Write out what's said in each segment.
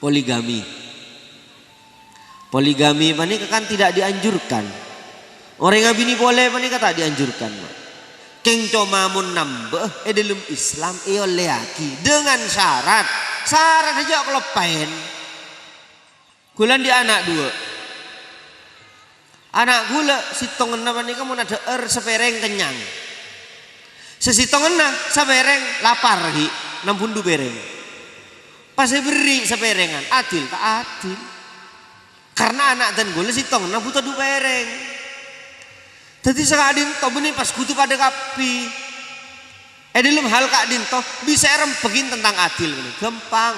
poligami. Poligami ini kan tidak dianjurkan. Orang yang bini boleh ini tak dianjurkan. Keng cuma mun nambah dalam Islam oleh aki dengan syarat aja kalau pengen. Kulan di anak dua. Anak gula sitongan apa nih kamu ada sepereng kenyang. Sesitongan sepereng lapar hi 60 bereng. Pas beri seperengan adil tak adil. Karena anak dan gula sitongan butuh 2 bereng. Jadi sekadin to benih pas kutu pada kapi. Dalam hal kadin to bisa rempegin tentang adil ini. Gampang.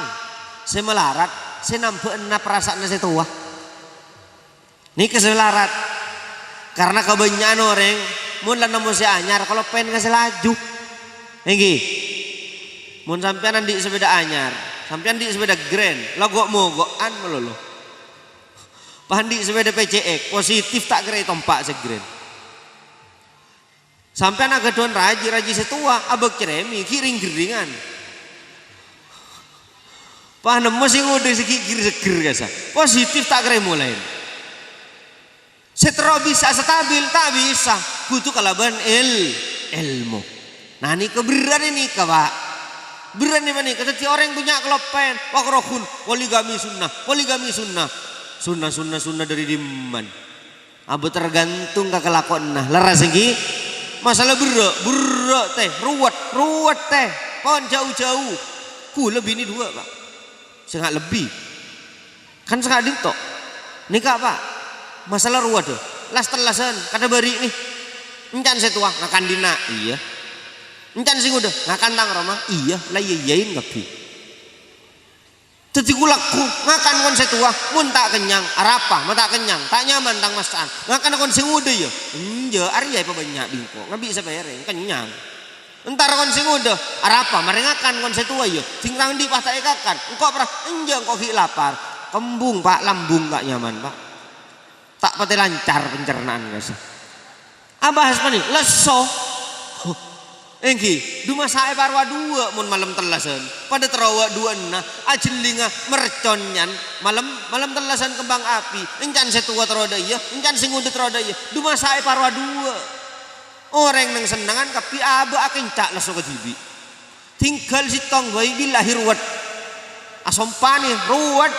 Saya melarat, saya nampak perasaan saya tua. Ini keselarat. Karena kebanyakan orang mun lan nemu si anyar kalau pengen kasih laju. Nggih. Mun sampean di sepeda anyar, sampean di sepeda grand, logok mogokan melulu. Pandi sepeda PCX positif tak kira tompak segren. Sampai naga tuan raji setua abek ceremi kiring geringan. Panem masih ngode sekir seger gasa. Positif tak kira mulai. Setero bisa stabil tak bisa. Kutu kalaban ilmu. Nah ini keberan ini pak. Beran ini mana? Kata orang punya kelopen. Wakrohun poligami sunnah. Sunnah dari diman. Abu tergantung ke kelakuan nah leras lagi. Masalah berak teh, ruwet teh, pohon jauh-jauh. Ku lebih ini 2 pak, setengah lebih. Kan sekali tok. Nikah pak, masalah ruwet tuh. Las-telasan, kata beri nih. Encan setua ngakan dina, iya. Encan sing udah ngakan tang Roma, iya. Lah iyain ngapi. Jadi kulaku ngakan kon setua, mun tak kenyang, arapa, mata kenyang, tak nyaman tang masaan. Ngakan kon sing udah ya. Ya Arya apa banyak bingko nggak bisa bayarnya kenyang entar kon sing udah arapa merengakan kon setua yo sing rang di pasai kakan engkau pernah enjang kok lapar kembung pak lambung gak nyaman pak tak pati lancar pencernaan guys abah apa nih leso engki duma sae parwa 2 mun malam telasan pada terawa 2 nah ajelinga merconyan malam telasan kembang api encan setua teroda iya encan sing udah teroda iya duma sae parwa 2 orang nang senangan kapi aba akan cak leso kejibi tinggal si tong bayi billahi ruwet asompani ruwet.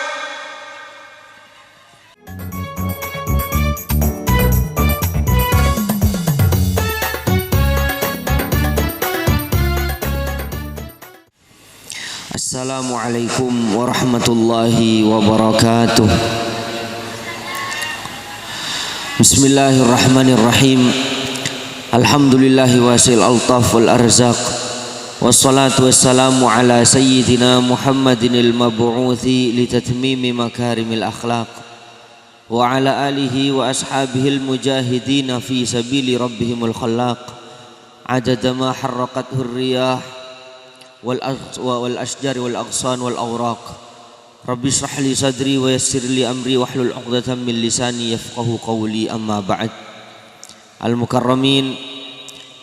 Assalamualaikum warahmatullahi wabarakatuh. Bismillahirrahmanirrahim. Alhamdulillahi wasil altaf wal arzaq. Wassalatu wassalamu ala sayyidina Muhammadin al-mab'uthi litatmimi makarimil akhlaq. Wa ala alihi wa ashabihi al-mujahidina fi sabili rabbihimul khallaq. Adada ma harraqathu riyah wal ashjar wal aghsan wal awraq. Rabbi shrah li sadri wa yassir li amri wahlul 'uqdatam min lisani yafqahu qawli amma ba'd. Al mukarramin,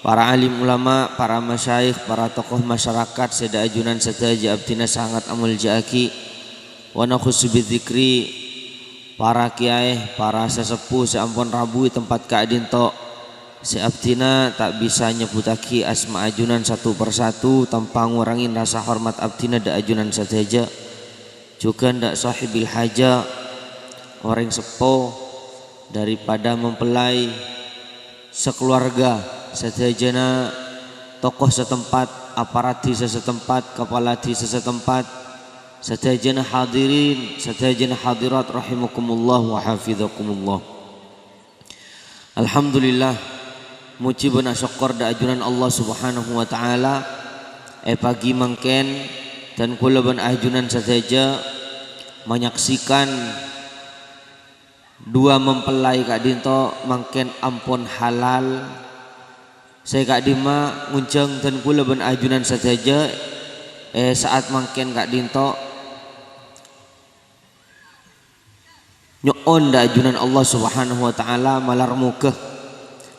para alim ulama, para masyayikh, para tokoh masyarakat seda ajunan setaja abdina sangat amul jaaki wa nakhussu bidzikri, para kiai, para sesepuh seampun rabu tempat kaadin tok seabdina tak bisa nyebutaki asma ajunan satu persatu tanpa ngurangin rasa hormat abdina da ajunan saja juga ndak sahibil haja orang sepo daripada mempelai sekeluarga sadayana tokoh setempat aparat desa setempat kepala desa setempat sadayana hadirin sadayana hadirat rahimakumullah wa hafizakumullah. Alhamdulillah muji bena syukur da ajunan Allah subhanahu wa ta'ala pagi mangken dan kula ben ajunan saja menyaksikan 2 mempelai kak dinto mangken ampun halal saya kak dima ngunceng dan kula ben ajunan saja saat mangken kak dinto nyoon da ajunan Allah subhanahu wa ta'ala malar mukeh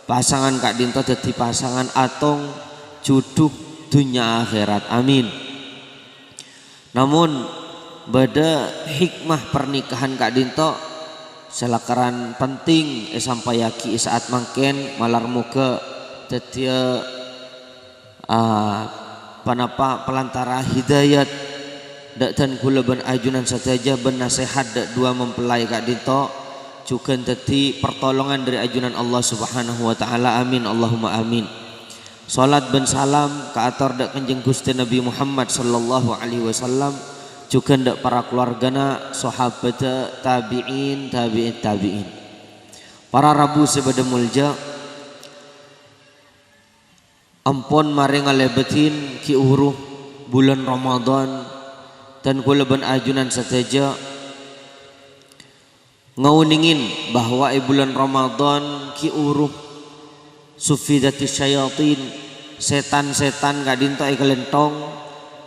pasangan kak dinto jadi pasangan atong jodoh dunia akhirat amin. Namun bada hikmah pernikahan Kak Dinto selakaran penting sampai yaki saat mangken malar muka tetia panapa pelantara hidayat dan kula ben ajunan saja ben nasihat dua mempelai Kak Dinto juga teti pertolongan dari ajunan Allah Subhanahu wa taala. Amin Allahumma amin. Salat ben salam ka atar dak Kanjeng Gusti Nabi Muhammad sallallahu alaihi wasallam juga ndak para keluargana sahabat tabi'in para rabu sebada mulja ampun mari ngalebetin ki uruh bulan Ramadan dan kula ben ajunan saja ngauningin bahwa bulan Ramadan ki uruh sufidati syayatin setan-setan Kak Dinto kelentong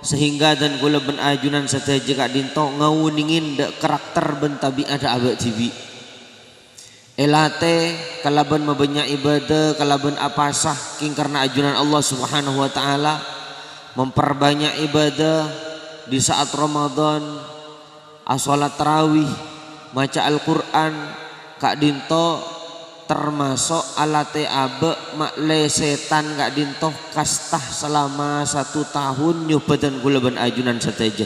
sehingga dan kula ben ajunan saja Kak Dinto ngauningin dek karakter ben tabiat abak tibi elate kalaban mabanyak ibadah kalaban apasah king karena ajunan Allah Subhanahu wa taala memperbanyak ibadah di saat Ramadan salat tarawih maca Al-Quran Kak Dinto termasuk alate abe makle setan Kak Dinto kastah selama 1 tahun nyoba dan kula ben ajunan sateja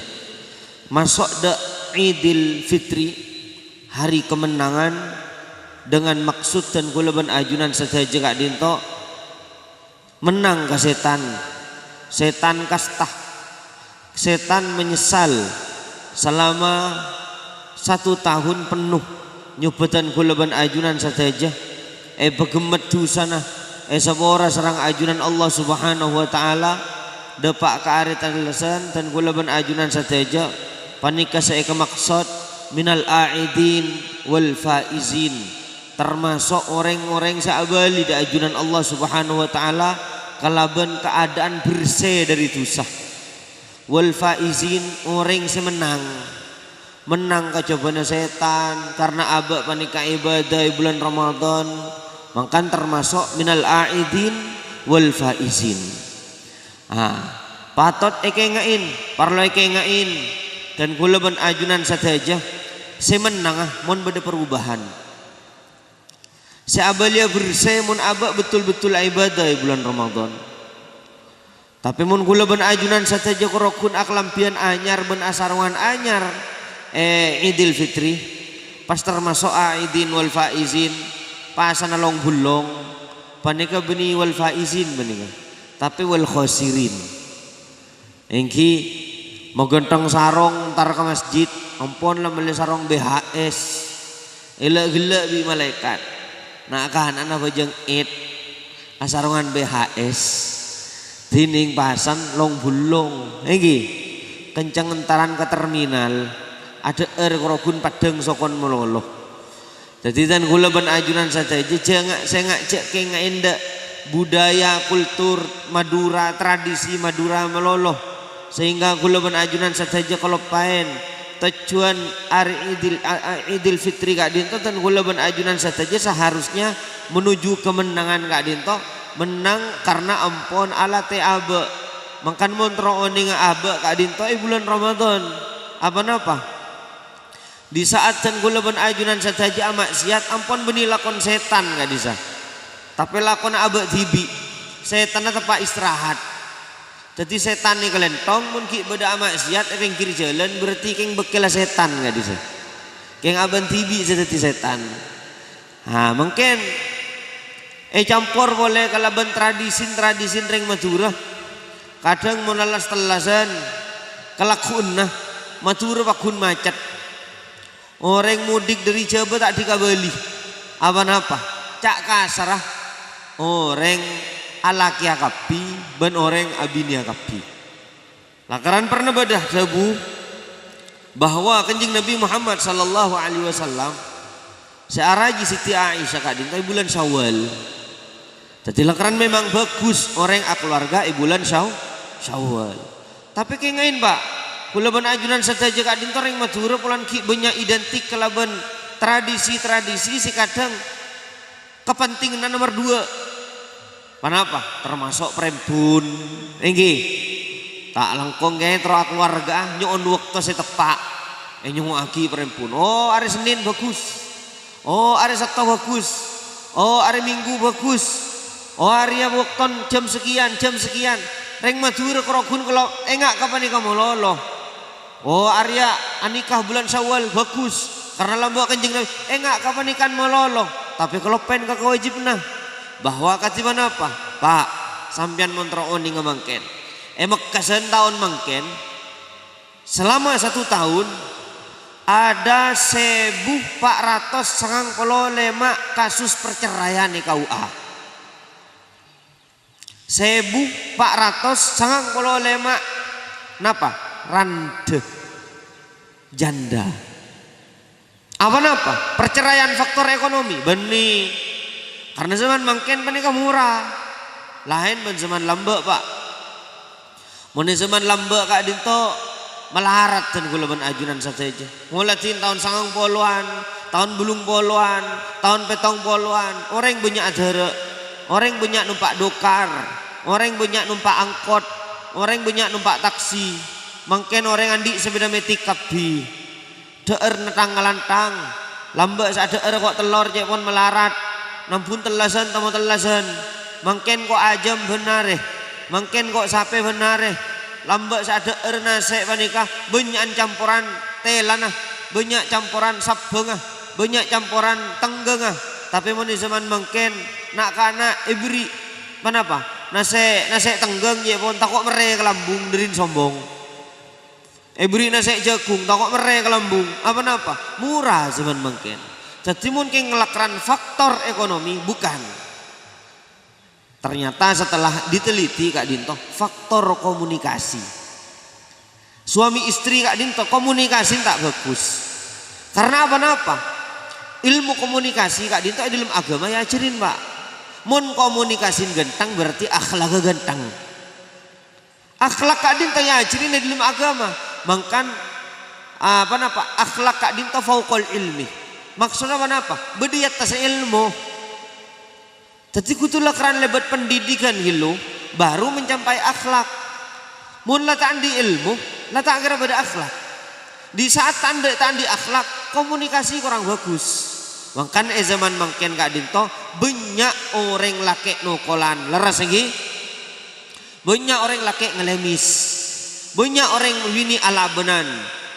masuk de Idul Fitri hari kemenangan dengan maksud dan kula ben ajunan sateja Kak Dinto menang ke setan kastah setan menyesal selama 1 tahun penuh nyobatan kula ben ajunan sateja begemet dusana sabora serang ajunan Allah Subhanahu wa taala depak kaaritan lesan dan kula ben ajunan sateja panika saya ke maksud minal aidin wal faizin termasuk orang-orang saabali di ajunan Allah Subhanahu wa taala kalaban keadaan bersih dari dosa wal faizin orang semenang menang kecobaan setan karena abak panika ibadah bulan Ramadan makan termasuk minal aidin wal faizin patot ngain parlo ngain dan kula ben ajunan sateja semenang mon beda perubahan seabalia bersih mon abak betul-betul ibadah bulan Ramadan tapi mon kula ben ajunan sateja korokun aklampian anyar ben asarwan anyar Idul Fitri pas termasuk aidin wal faizin pasana long bulong panika beni wal faizin benika tapi wal khosirin engki mau gentong sarong tar ke masjid ampun lah beli sarong BHS gila bi malaikat nak kan anak bajang id asarongan BHS dining pasan long bulong engki kenceng entaran ke terminal ada korokun padang sokon meloloh jadi dan kula ben ajunan saja saya ngajak ke ngainda budaya kultur Madura tradisi Madura meloloh sehingga kula ben ajunan saja kalau paen tujuan hari Idul Fitri Kak Dinto dan kula ben ajunan saja seharusnya menuju kemenangan Kak Dinto menang karena ampun alate abe makan montro oning abe Kak Dinto bulan Ramadan apa di saat dan kula ben ajunan saja maksiat ampun beni lakon setan gak bisa tapi lakon abek tibi setan tepak istirahat jadi setan nih kelentong mun ki beda maksiat ring kiri jalan berarti keng bekela setan gak bisa keng aben tibi jadi setan mungkin campur boleh kalau ben tradisi ring Madura kadang mau lalas telasan kelakun Madura pakun macet orang mudik dari Jawa tak dikabali apa cak kasarah orang alaki akapi ben orang abini akapi lakaran pernah badah sabu bahwa Kanjeng Nabi Muhammad sallallahu alaihi wasallam searaji Siti Aisyah Kak Dinto bulan Syawal jadi lakaran memang bagus orang keluarga bulan Syawal tapi kengain Pak kula ben ajunan sateja Kak Dinto ring Madura pulan ki banyak identik kalaban tradisi-tradisi si kadang kepentingan nomor 2 kenapa termasuk prembun enggi tak langkong gae tro keluarga nyon waktu saya tepak nyungu aki perempun. Oh hari Senin bagus. Oh hari Sabtu bagus. Oh hari Minggu bagus. Oh hari wakton jam sekian. Reng Madura kerogun kalau enggak kapan nikah mololo. Oh Arya anikah bulan Syawal bagus. Karena lambok kencing Nabi enggak kapan nikah mololo. Tapi kalau pen kakak wajib nah. Bahwa katiban apa? Pak sampian montro oni ngamangken. Mekasen tahun mangken. Selama 1 tahun ada 1.495 kasus perceraian di KUA. 1.495 napa? Rande janda. Apa? Perceraian faktor ekonomi. Benih. Karena zaman mangken panika murah. Lain ben zaman lambe Pak. Mun zaman lambe Kak Dinto melarat dan kula ben ajunan saja. Mulatin tahun 90-an, tahun belum poluan, tahun petong poluan, orang banyak adere, orang banyak numpak dokar, orang banyak numpak angkot, orang banyak numpak taksi. Mangken orang andi sepeda metik kabi. Deer netang ngalantang, lambe sak deer kok telur cek pon melarat. Nampun telasan tamu telasan. Mangken kok ajam benare, mangken kok sape benare. Lambak sak deer nase panika banyak campuran telana, banyak campuran sabengah, banyak campuran tenggengah. Tapi mun di zaman mangken nak kana ibri manapa? Nase tenggeng ye pun takok mere kelambung derin sombong. Ibri nase jagung takok mere kelambung. Apa napa? Murah zaman mangken. Jadi mungkin ngelakran faktor ekonomi bukan. Ternyata setelah diteliti Kak Dinto faktor komunikasi. Suami istri Kak Dinto komunikasi tak bagus. Karena apa-apa? Ilmu komunikasi Kak Dinto dalam agama ya ajarin Pak. Mun komunikasi gentang berarti akhlak gentang. Akhlak Kak Dinto ya ajarin dalam agama. Mangkan akhlak Kak Dinto fauqal ilmi. Maksudnya apa? Bedi atas ilmu. Jadi kutulah keran lebat pendidikan hilu baru mencapai akhlak. Mun lata andi ilmu, lata agar pada akhlak. Di saat tanda akhlak, komunikasi kurang bagus. Makan zaman mangken Kak Dinto banyak orang laki nokolan leras lagi. Banyak orang laki ngelemis. Banyak orang bini alabenan.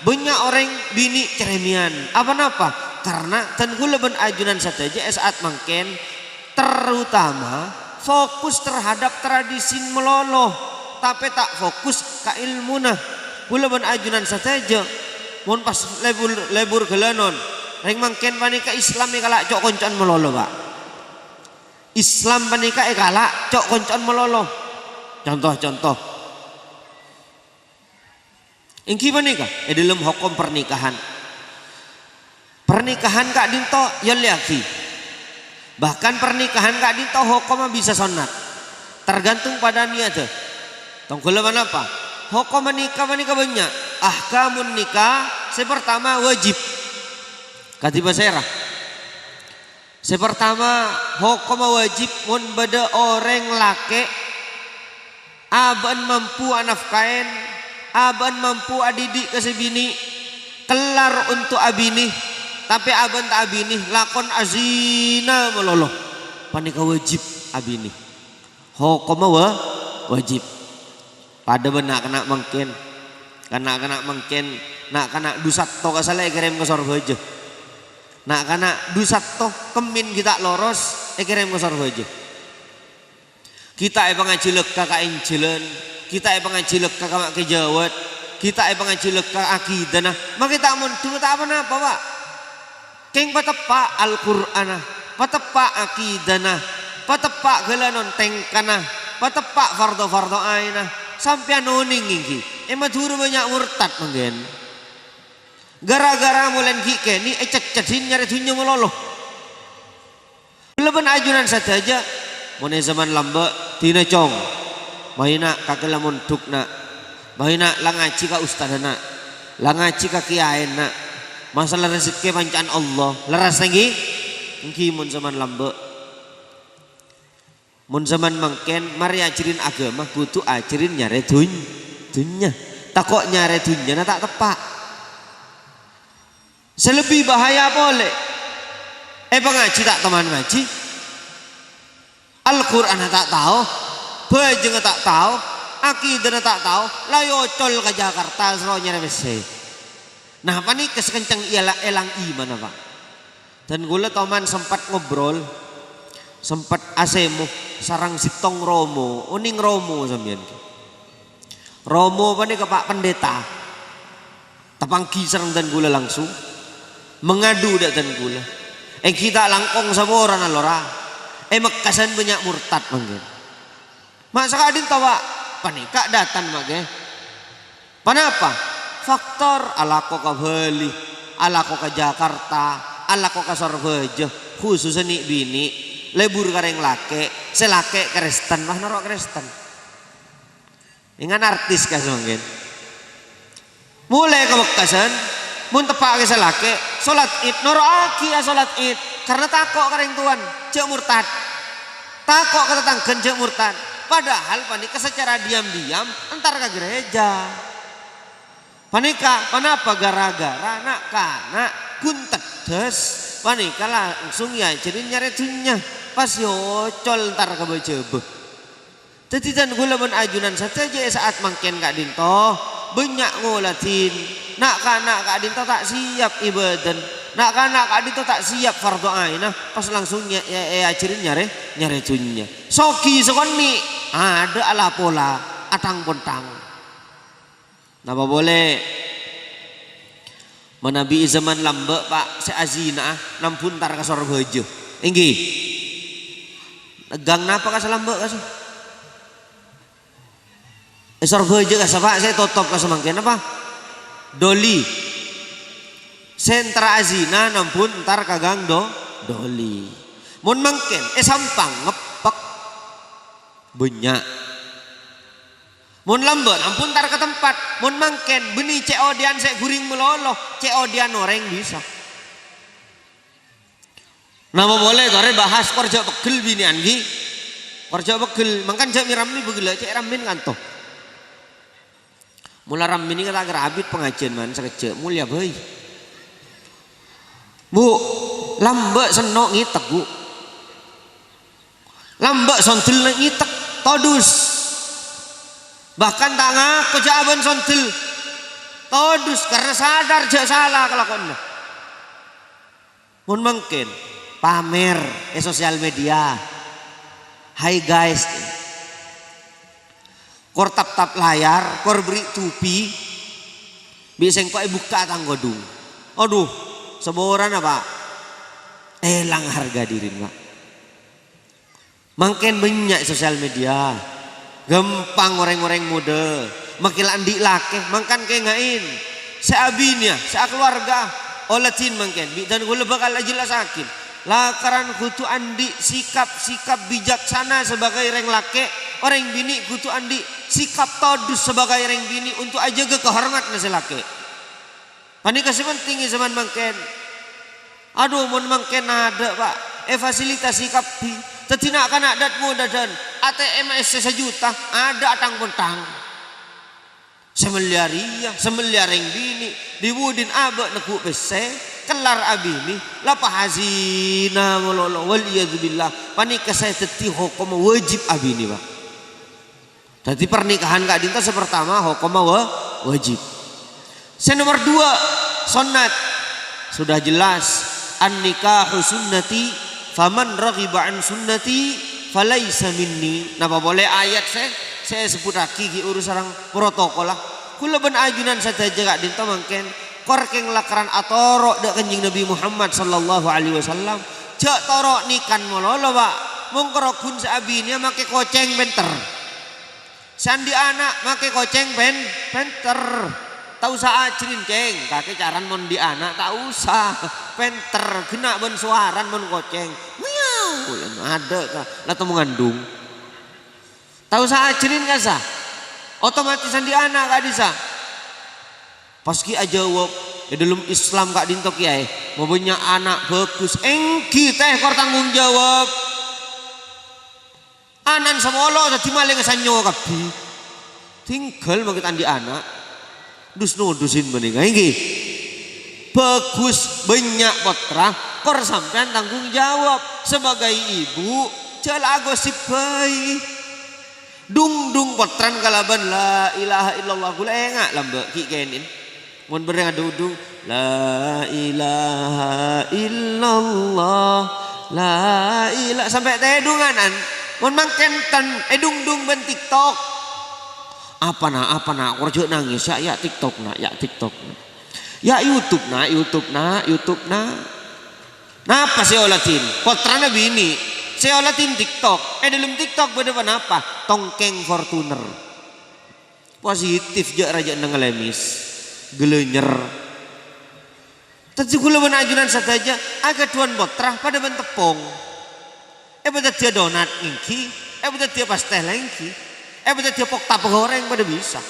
Banyak orang bini ceremian. Apa? Karena tenggula ben ajunan saja saat mangken terutama fokus terhadap tradisi meloloh tapi tak fokus ke ilmuna. Kula ben ajunan saja mun pas lebur gelanon reng mangken panika Islam kalak cok koncoan meloloh Pak. Islam panika kalak cok koncoan meloloh. Contoh ingki panika dalam hukum pernikahan. Pernikahan Kak Dinto ya liaki. Bahkan pernikahan Kak Dinto hukum bisa sunat. Tergantung pada niat. Tongkol mana apa? Hukum menikah banyak. Ahkamun nikah sepertama wajib. Katiba serah. Sepertama hukum wajib mun beda orang laki aban mampu anafkain, aban mampu adidik kesebini, kelar untuk abini. Tapi aban tak abini lakon azina meloloh. Panika wajib abini. Hukum wajib. Pada benak kena mungkin. Kena mungkin nak kena dusatto kasale kirim ke sorbaja. Nak kena dusatto kemin kita loros kirim ke sorbaja. Kita pengaji lekka ka injilan, kita pengaji lekka ka kejawat, kita pengaji lekka akidah. Maka kita mun tak apa-apa Pak. Keng patepak Al-Qur'anah, patepak akidana, patepak gelanon tengkana, patepak fardo ainah, sampai anoning iki. Madura banyak murtad mungkin. Gara-gara mulen kike ni ecet-cetin nyari tunyo meloloh. Beleban ajunan saja, mun zaman lamba tina cong. Mahina kakela mundukna. Mahina langaci ka ustadana. Langaci ka kiyaina. Masalah rezeki pancaan Allah leras lagi engki mun zaman lambe mun zaman mangken mari ajarin agama kudu ajarin nyare dunya takok nyare dunya tak tepak Selebih bahaya boleh. Pengaji tak teman ngaji, Al-Quran tak tahu, bajeng tak tahu, akidah tak tahu, layocol ke Jakarta seronya nebese. Nah apa nih kesekencang ialah elang iman apa? Dan gula teman sempat ngobrol, sempat asemu sarang sitong Romo, uning Romo sampean. Romo apa nih ke Pak Pendeta, tapangki sarang dan gula langsung mengadu dak dan gula. Kita langkong sama orang alora. Mekasan banyak murtad manggen. Masa kadin tawa panika datan mage. Kenapa? Faktor alako ka Bali, alako ka Jakarta, alako ka Surabaya, khusus ni bini, lebur kareng lake, selake Kristen, mah narok Kristen. Dengan artis ka manggen. Mulai ke Mekasan, mun tepak ke selake, salat Id noroaki ya salat Id karena takok kareng tuan cek murtad. Takok kata tangken cek murtad. Padahal panika secara diam-diam antar ke gereja. Panika kenapa gara-gara nak kana kuntedes panika langsung ya jadi nyaretunya pas yocol ntar ke bejebe. Jadi dan gula ben ajunan saja saat mangken Kak Dinto banyak ngolatin. Nak kana Kak Dinto tak siap ibadah. Nak kana Kak Dinto tak siap fardu ain. Pas langsung ajarin nyare tunnya. Soki sekoni ada ala pola atang pontang. Napa boleh? Menabi zaman lambe Pak seazina nampun tar ka Surabaya. Inggih. Negang napa ka lambe ka? Surabaya ka Pak saya totop ka semangken apa? Doli sentra azina nampun ntar kagang doli mun mangken sampang ngepek banyak mun lambat ampun ntar ke tempat mun mangken benih ceodian saya guring meloloh ceodian orang bisa nama boleh tore bahas korja pegel bini anggi korja pegel mangkan cek miramni begila cek ramin kantoh mula ram ini kata gerabit pengajian man sekecil mulia boy bu lambak senok ngitek bu lambak sontil ngitek todus bahkan tak ngaku jawaban sontil todus karena sadar jak salah kelakuannya mun mungkin pamer sosial media hai guys kor tap layar, kor beri tupi, bisa kau buka tanggodung. Aduh, seboran apa? Elang harga diri mak. Makin banyak sosial media, gampang orang-orang muda, makin andi laki, makan kayak ngain. Seabinya, sekeluarga, olatin makin. Dan gue bakal jelasakin. Lakaran kutu andi sikap bijaksana sebagai orang laki, orang bini kutu andi sikap todus sebagai orang bini untuk aja ke kehormat nasi laki. Panik kasih penting zaman mangken. Aduh mun mangken ada pak. Fasilitas sikap di. Tetina kan adat muda dan ATM sejuta ada atang pentang. Semeliaria, semeliar yang bini diwudin abak neku pese. Kelar abini lapa hazina mololo waliyadzubillah panika saya teti hukum wajib abini pak. Jadi pernikahan Kak Dinto pertama hukum wajib. Saya nomor 2 sunat sudah jelas an nikahu sunnati faman raghiba an sunnati falaisa minni. Napa boleh ayat saya sebut lagi urus orang protokol lah. Kula ben ajunan saja Kak Dinto mangken korkeng lakaran atoro dak kanjing Nabi Muhammad sallallahu alaihi wasallam jak torok nikan mololo pak mongkorokun seabinya make koceng benter sandi anak make koceng benter tak usah acrin ceng kaki caran mon di anak tak usah benter kena ben suaran mon koceng miau ada lah temu ngandung tak usah acrin kasa otomatis sandi anak gak bisa paski aja wok dalam Islam Kak Dinto kiai mau punya anak bagus engki teh kor tanggung jawab anan semolo dadi maling sanyo kabeh tinggal mangkit andi anak dus nudusin menika nggih bagus banyak potra kor sampean tanggung jawab sebagai ibu jala gosip baik dung potran kalaban la ilaha illallah gula enggak lambe ki kenin mun bereng dudung la ilaha illallah la ilaha sampai tedunganan mun mangkenten dung ben TikTok apa nak kerja nangis ya TikTok nak ya YouTube nak napa saya olatin potrana bini saya olatin TikTok dalam TikTok beda apa tongkeng Fortuner positif je raja nangalemis gelenyer tadi kula menajunan saja agak tuan potra pada bentepong betul dia donat ingki betul dia pastel ingki betul dia pok tap goreng pada bisa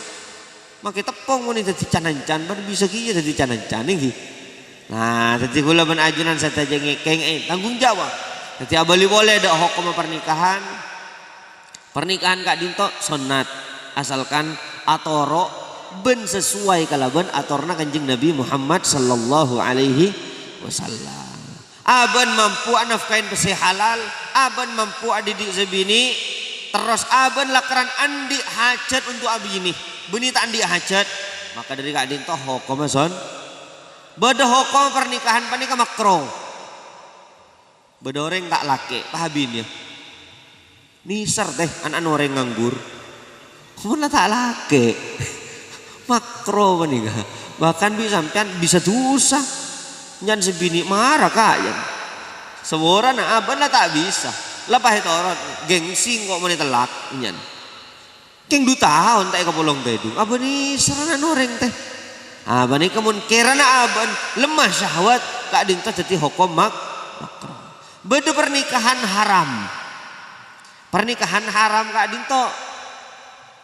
makai tepung ini jadi canan-can pada bisa kia jadi canan-can ini nah jadi kula menajunan saja ngekeng tanggung jawab jadi abali boleh ada hukum pernikahan Kak Dinto sunat asalkan atoro ben sesuai kalaban atorna Kanjeng Nabi Muhammad sallallahu alaihi wasallam aban mampu nafkain pesih halal aban mampu adidik sebini terus aban lakaran andi hajat untuk abini beni tak andi hajat maka dari Kak Dinto hukum son beda hukum pernikahan panika makro beda orang tak laki pahabin ya nisar teh anak orang nganggur mana tak laki makro panika bahkan bisa sampean bisa dosa nyan sebini marah kayan semua nak aban lah tak bisa lepas itu orang gengsi kok mana telak nyan keng 2 tahun tak kepolong tedung apa nih sarana noreng teh apa nih kemun kerana aban lemah syahwat Kak Dinto jadi hukum makro beda pernikahan haram Kak Dinto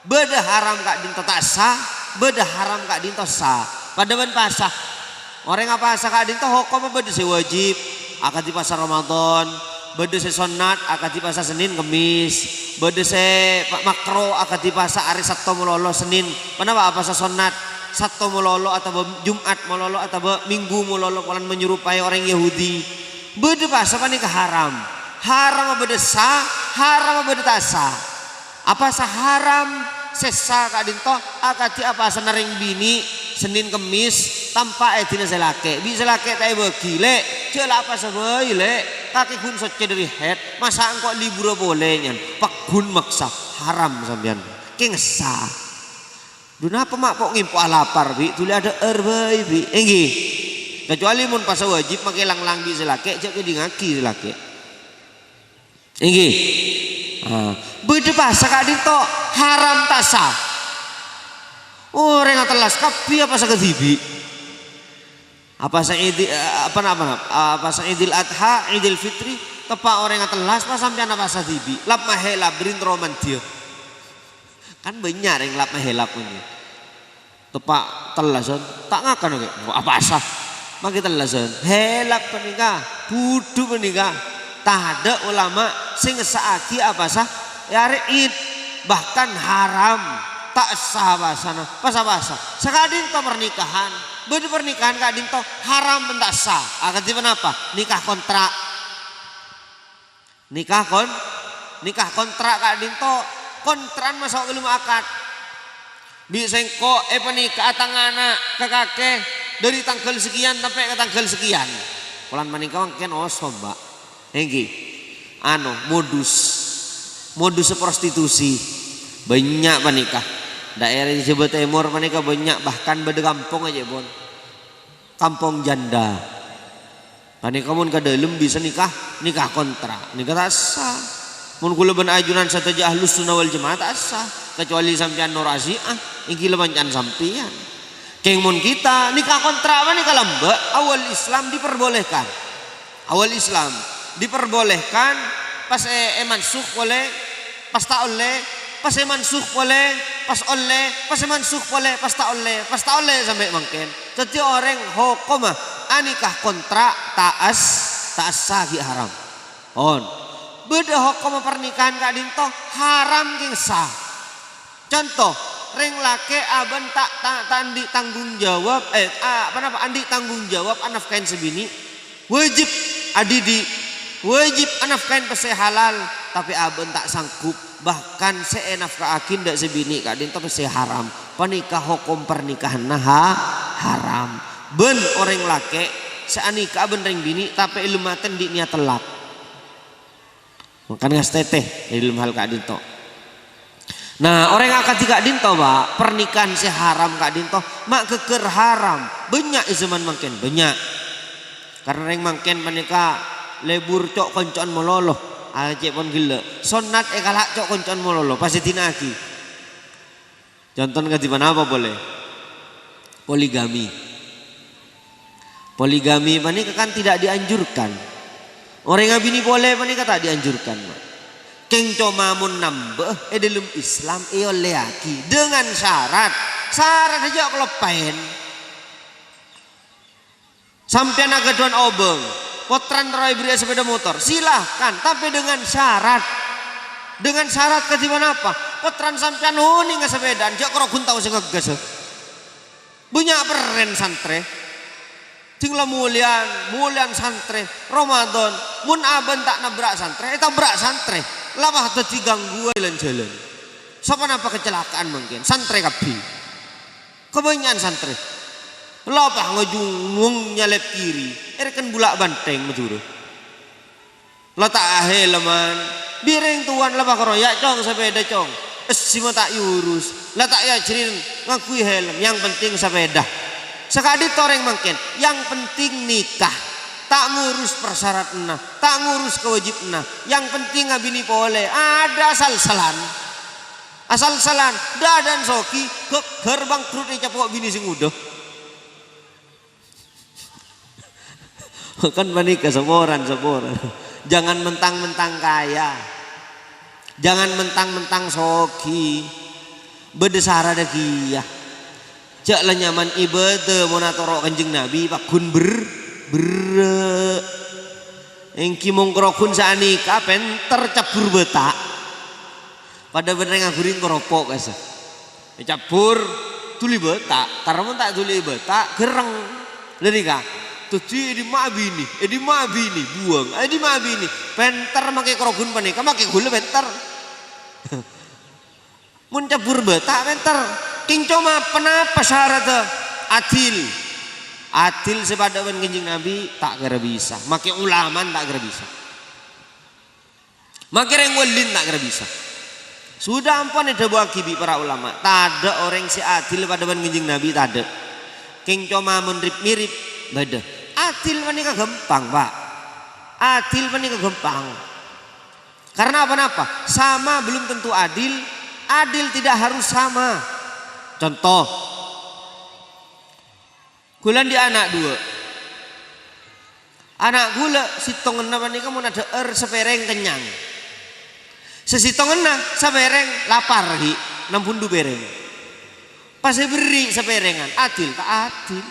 beda haram Kak Dinto tak sah beda haram Kak Dinto sah pada ben pasah orang apa sah Kak Dinto hukum beda sewajib akad di pasar Ramadan beda se sunat akad di pasar Senin Kemis beda se makro akad di pasar hari Sabtu mololo Senin kenapa apa sa sunat Sabtu mololo atau Jumat mololo atau Minggu mololo kalau menyerupai orang Yahudi beda pasar panika haram beda sah haram beda tak sah apa sah haram sesa Kak Dinto akad di apa senering bini Senin Kemis tanpa etina selake bisa lake tak begile jela apa sebaik le kaki kun soce dari head masa engkau libur bolehnya pak gun maksa haram sampean king sah duna apa mak kok ngimpo lapar bi tuli ada erbai bi enggi kecuali mun pas wajib pakai lang bi selake jak di ngaki selake enggi beda bahasa Kak Dinto haram tak sah orang telas kapi apa sakadibi apa Idul Adha Idul Fitri tepak orang telas pas sampai apa sadibi lap mahelap berin romantia kan banyak yang lap mahelap punya tepak telasan tak ngakan oke apa sah maki telasan helap penikah budu penikah tak ada ulama sing saaki apa sah ya id bahkan haram tak sah basana pasah sekadin to pernikahan beda pernikahan Kak Dinto haram tak sah akad di apa nikah kontrak Kak Dinto kontran masuk ke lima akad bisa kok penikah tangana ke kakek dari tanggal sekian sampai ke tanggal sekian pulang menikah mungkin mbak enggi modus prostitusi banyak menikah daerah di Jawa Timur menikah banyak bahkan beda kampung aja bon kampung janda menikah mun ke dalam bisa nikah kontrak nikah tak sah mun kula ben ajunan sataja ahlus sunnah wal jamaah tak sah kecuali sampean nur aziah iki lemancan sampean keng mun kita nikah kontrak apa nikah lembek awal Islam diperbolehkan pas mansuh boleh pas tak oleh pas mansuh boleh pas oleh pas mansuh boleh pas tak oleh sampai mungkin jadi orang hukum nikah kontrak tak sah haram beda hukum pernikahan Kak Dinto haram king sah contoh reng lake aban tak andi tanggung jawab andi tanggung jawab anafkain sebini wajib adidi wajib anafkain pese halal tapi aban tak sanggup bahkan seenafka akin dak sebini kadin tapi pese haram panikah hukum pernikahan haram ben orang lake seanika aban reng bini tapi ilmaten di niat telak makan ngas teteh ilmu hal kadin to. Nah orang yang akan tidak dinto pak pernikahan seharam kak dinto mak keker haram banyak zaman mungkin banyak karena yang mungkin menikah lebur cok koncoan mololoh aja pun gila sonat kalak cok koncoan mololoh pasti tinaki contoh di mana apa boleh poligami menikah kan tidak dianjurkan orang yang bini boleh menikah tak dianjurkan pak. Keng cuma mun nambah dalam Islam leaki dengan syarat aja kalau pen sampai naga tuan obeng potran roy beri sepeda motor silahkan tapi dengan syarat ke di mana apa potran sampean huni nggak sepedaan jak karo guntau sing ngegas banyak peren santre tinggal mulian santre Ramadan mun aben tak nabrak santre tabrak santre labah tadi ganggu jalan siapa apa kecelakaan mungkin santre kapi kebanyakan santre labah ngejungung nyalep kiri kan bulak banteng betul letak helman bireng tuan labah keroyak cong sepeda cong sima tak yurus letak ya cerin ngakui helm yang penting sepeda sekali toreng mungkin yang penting nikah tak ngurus persyarat nah, tak ngurus kewajib nah. Yang penting ngabini boleh ada asal-salan dadan soki ke gerbang krut capok bini sing udah. Kan menikah seboran. Jangan mentang-mentang kaya. Jangan mentang-mentang soki. Bedesara ada kiyah. Cak lah nyaman ibadah monatoro kanjeng Nabi pakun engki mong krokun sanika penter cabur betak pada bener ngagurin keropok guys cabur tuli betak karena mun tak tuli betak gereng lari kah tuh di mabini buang di mabini penter make krokun panika make gula penter mun cabur betak penter king cuma penapa syarat adil sepadawan kanjeng Nabi tak kira bisa makai ulaman tak kira bisa makai rengwalin tak kira bisa sudah ampun ada buah kibi para ulama tak ada orang si adil padawan kanjeng Nabi tak ada king cuma mirip beda adil menikah gampang pak adil menikah gampang karena apa sama belum tentu adil tidak harus sama contoh gulan di anak dua anak gula sitongan nama nikah mau ada sepereng kenyang sesitongan sepereng lapar lagi 60 bereng pas beri seperengan adil tak adil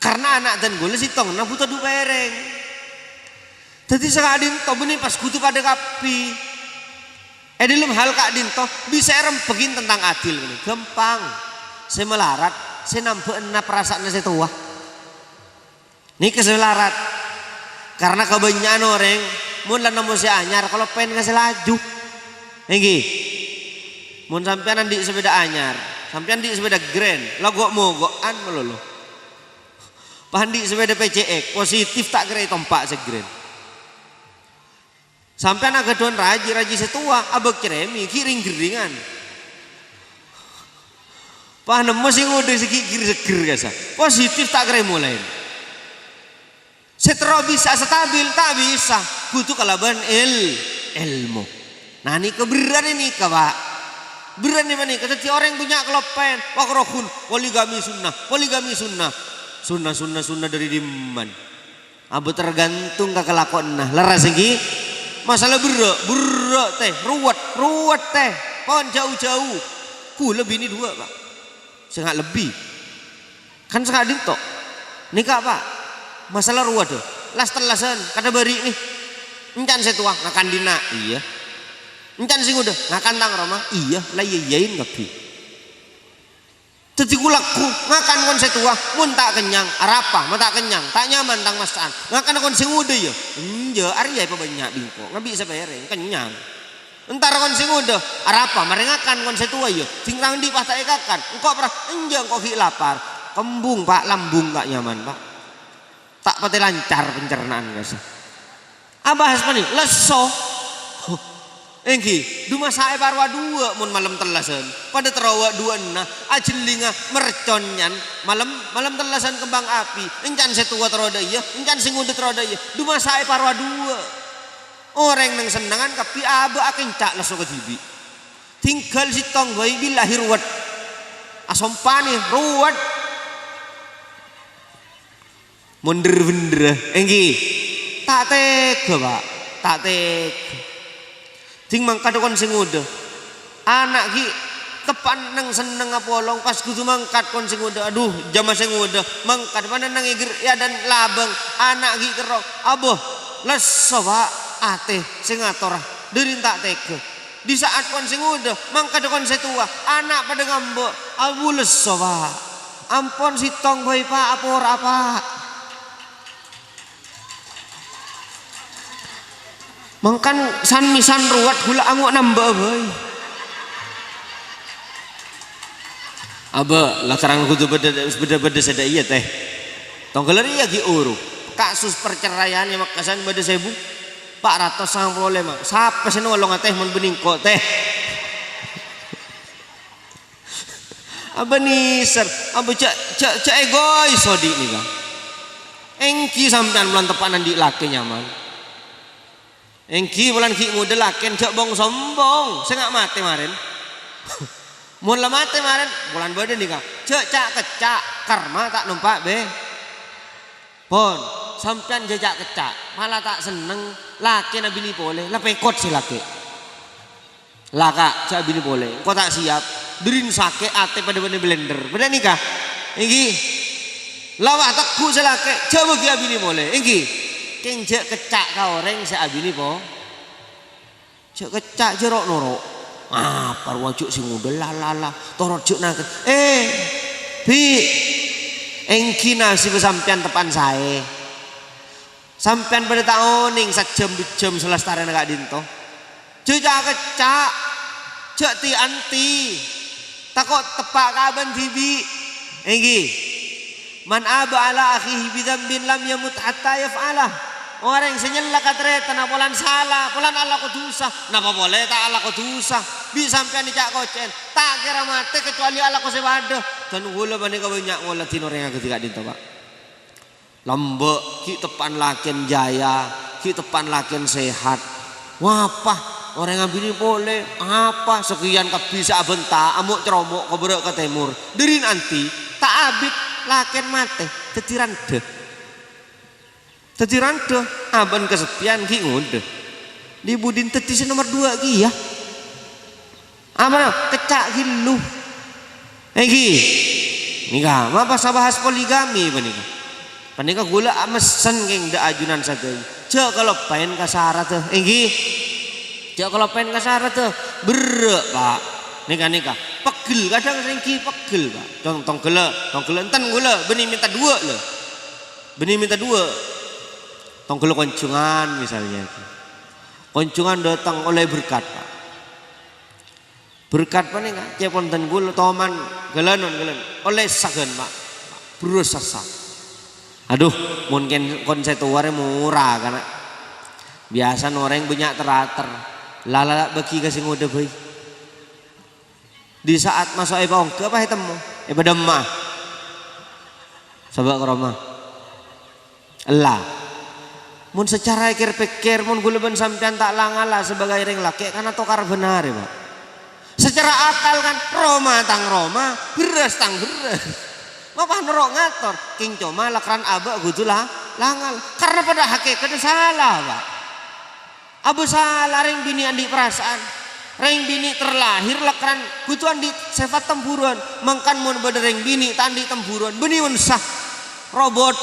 karena anak dan gula sitongan butuh 2 bereng jadi sekadin toh benih pas kutu pada kapi dalam hal kak dinto bisa rempegin tentang adil ini gampang saya melarat saya nampak perasaan saya tua ini keselarat karena kebanyakan orang mula nemu si anyar kalau pengen kasih laju ini mun sampean di sepeda anyar sampean di sepeda grand logok mogokan melulu pandi sepeda PCX positif tak kira tompak segren sampean agak doan raji setua abek ceremi kiring-giringan panem masih ngode seger guys positif tak kira mulai setero bisa stabil tak bisa kutu kalaban ilmu nah ini keberan ini pak beran ini mana ketika orang punya kelopen wakrokun poligami sunnah dari diman abu tergantung ke kelakuan nah leras lagi masalah berok teh ruwet teh pohon jauh ku lebih ini 2 pak sangat lebih kan sekali tok nikah pak masalah ruwet tuh lasen kada bari nih encan setua ngakan dina iya encan sing udah ngakan tang roma iya lah iyain ngapi Teti kulaku ngakan kon setua mun tak kenyang arapa mata kenyang tak nyaman tang masaan ngakan kon sing udah ya enje ari apa banyak bingko ngabi bisa bayar kenyang entar kon sing udah arapa mari ngakan kon setua ya sing rang di pas tak ekakan engko pra enje engko ki lapar kembung Pak lambung gak nyaman Pak tak pati lancar pencernaan guys abah hasmani leso engki duma sae parwa dua mun malam telasan pada terawa dua nah ajelinga merconyan malam telasan kembang api encan setua teroda iya encan sing udah teroda iya duma sae parwa dua orang nang senengan kapi aba aking cak leso ke jibi tinggal si tong bayi bilahi ruwet asompani ruwet mundur bener engki tak tega Pak tak tega ting mangkat kon sing udah anak ki tepan nang seneng apolong pas kudu mangkat kon sing udah aduh jama sing udah mangkat mana nang igir ya dan labeng anak ki kerok aboh leso Pak ate sing ngator dari tak teke di saat kon sing udah mangkat kon setua anak pada ngambek abu leso Pak ampun si tong boy Pak apor apa mangkan san misan ruwat gula anguk nambah boy aba lakarang kudu beda sada iya teh tonggelar iya ki uru kasus perceraian yang makasan beda 1000 495 siapa sih nolong teh mun bening kok teh aba niser aba cak egois sodi nih Bang engki sampean bulan tepanan di laki nyaman engki bulan ki muda laken cak bong sombong saya nggak mati kemarin mula mati kemarin bulan badan nih kak cak kecak karma tak numpak be pon sampean jejak kecak malah tak seneng laki nabi ni boleh lah pekot si laki lah kak cak bini boleh kau tak siap dirin sake ate pada bener blender bener nih kak engki lawak takku si laki cak bagi abini boleh engki kenjek kecak kau orang se abini po cek kecak jerok norok parwa cuk sing udah lalala torot cuk nak bi engki nasi sampean tepan saya sampean pada taoning sajam jam selestarian agak dinto jejak kecak cek ti anti takut tepak kaban bibi engki man aba ala akhihi bidzambin lam yamut hatta yaf'alah orang yang senyela katreta na polan salah polan ala ko dosa napa boleh tak ala ko dosa bi sampean dicak kocen tak kira mate kecuali ala ko sebado dan gula bani ka banyak ngolah tinoreng ketika dinto Pak lembek ki tepan laken jaya ki tepan laken sehat wapah orang ngambini boleh apa sekian kabisa abenta amuk ceromok keberek ke timur dari nanti tak abit laken mate tetiran deh tetiran deh aban kesepian ki ngude di budin teti nomor 2 ki ya apa kecak ki lu ki nikah apa sabahas poligami panika gula mesen geng da ajunan saja cek kalau pengen kasara tuh ki cek kalau pengen kasara tuh berek Pak nikah pegel kadang sengki pegel Pak tong gele enten gula benih minta 2 loh benih minta 2 tong gele koncungan misalnya koncungan datang oleh berkat Pak berkat apa nih kak cepon ten gula toman gelenon oleh sagen Pak berusaha aduh mungkin konsetuarnya murah karena biasa orang banyak teratur lala bagi kasih ngode bayi di saat masuk ebong ke apa temu pada emak sabak keroma Allah mun secara pikir mun guleban sampean tak langala sebagai ring laki karena tokar benar ya Pak secara akal kan Roma tang Roma beras tang beras apa nerok ngator king cuma lakran abak gutulah langal karena pada hakikatnya salah Pak abu salah ring bini andi perasaan ring bini terlahir lakran gutuan di sifat temburuan mangkan mun bade ring bini tandi temburuan beni unsah robot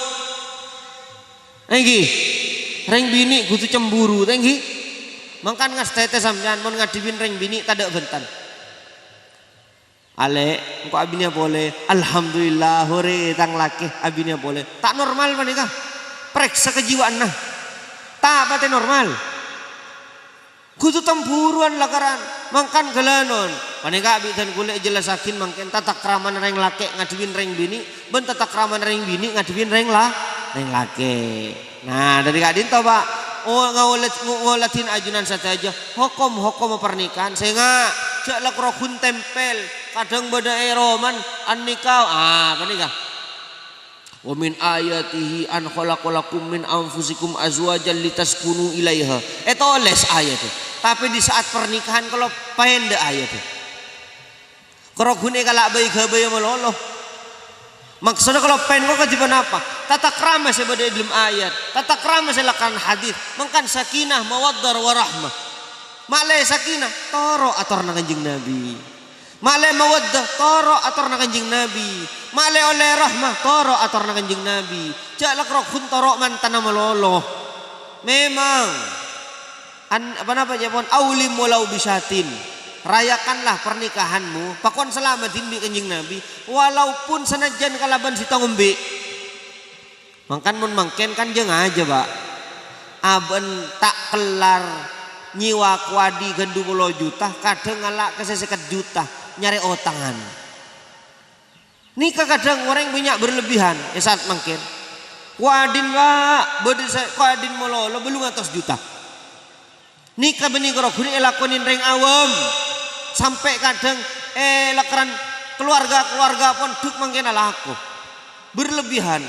enggi ring bini gutu cemburu enggi mangkan ngas tete sampean mun ngadipin ring bini tadak bentan Ale engko abinya boleh alhamdulillah hore tang laki abinya boleh tak normal panika periksa kejiwaan nah tak bate normal kudu tempuruan lakaran mangkan gelanon panika abi dan golek jelasakin mangken tata krama reng laki ngadepin reng bini ben tata krama reng bini ngadepin reng laki nah dari kadin to Pak ngolatin ajunan saja hukum pernikahan sehingga jaklah rokun tempel kadang beda roman an nikah panikah wa min ayatihi an khalaqalakum min anfusikum azwajan litaskunu ilaiha itu les ayat itu tapi di saat pernikahan kalau pendek ayat itu kerogune kalak bayi gabai meloloh maksudnya kalau pendek kok kajiban apa tata krama sebeda dalam ayat tata krama selakan hadis mangkan sakinah mawaddar warahmah malai sakinah toro ator na kanjing Nabi malai mawaddah toro ator na kanjing Nabi malai oleh rahmah toro ator na kanjing Nabi jalak rokhun toro mantan na maloloh memang apa japon aulim walau bisyatin rayakanlah pernikahanmu pakon selamatin bi kanjing Nabi walaupun senajan kalaban si tangumbi mangkan mun mangken kan jeung aja Pak aben tak kelar nyiwa kuadi gendu 10 juta kadang ngalak keseseket juta nyari otangan nikah kadang orang banyak berlebihan saat mangkin kuadin Pak bodin saya kuadin mololo belum 100 juta nikah benih geroguni elakonin reng awam sampai kadang lakaran keluarga pun duk mangkin alaku berlebihan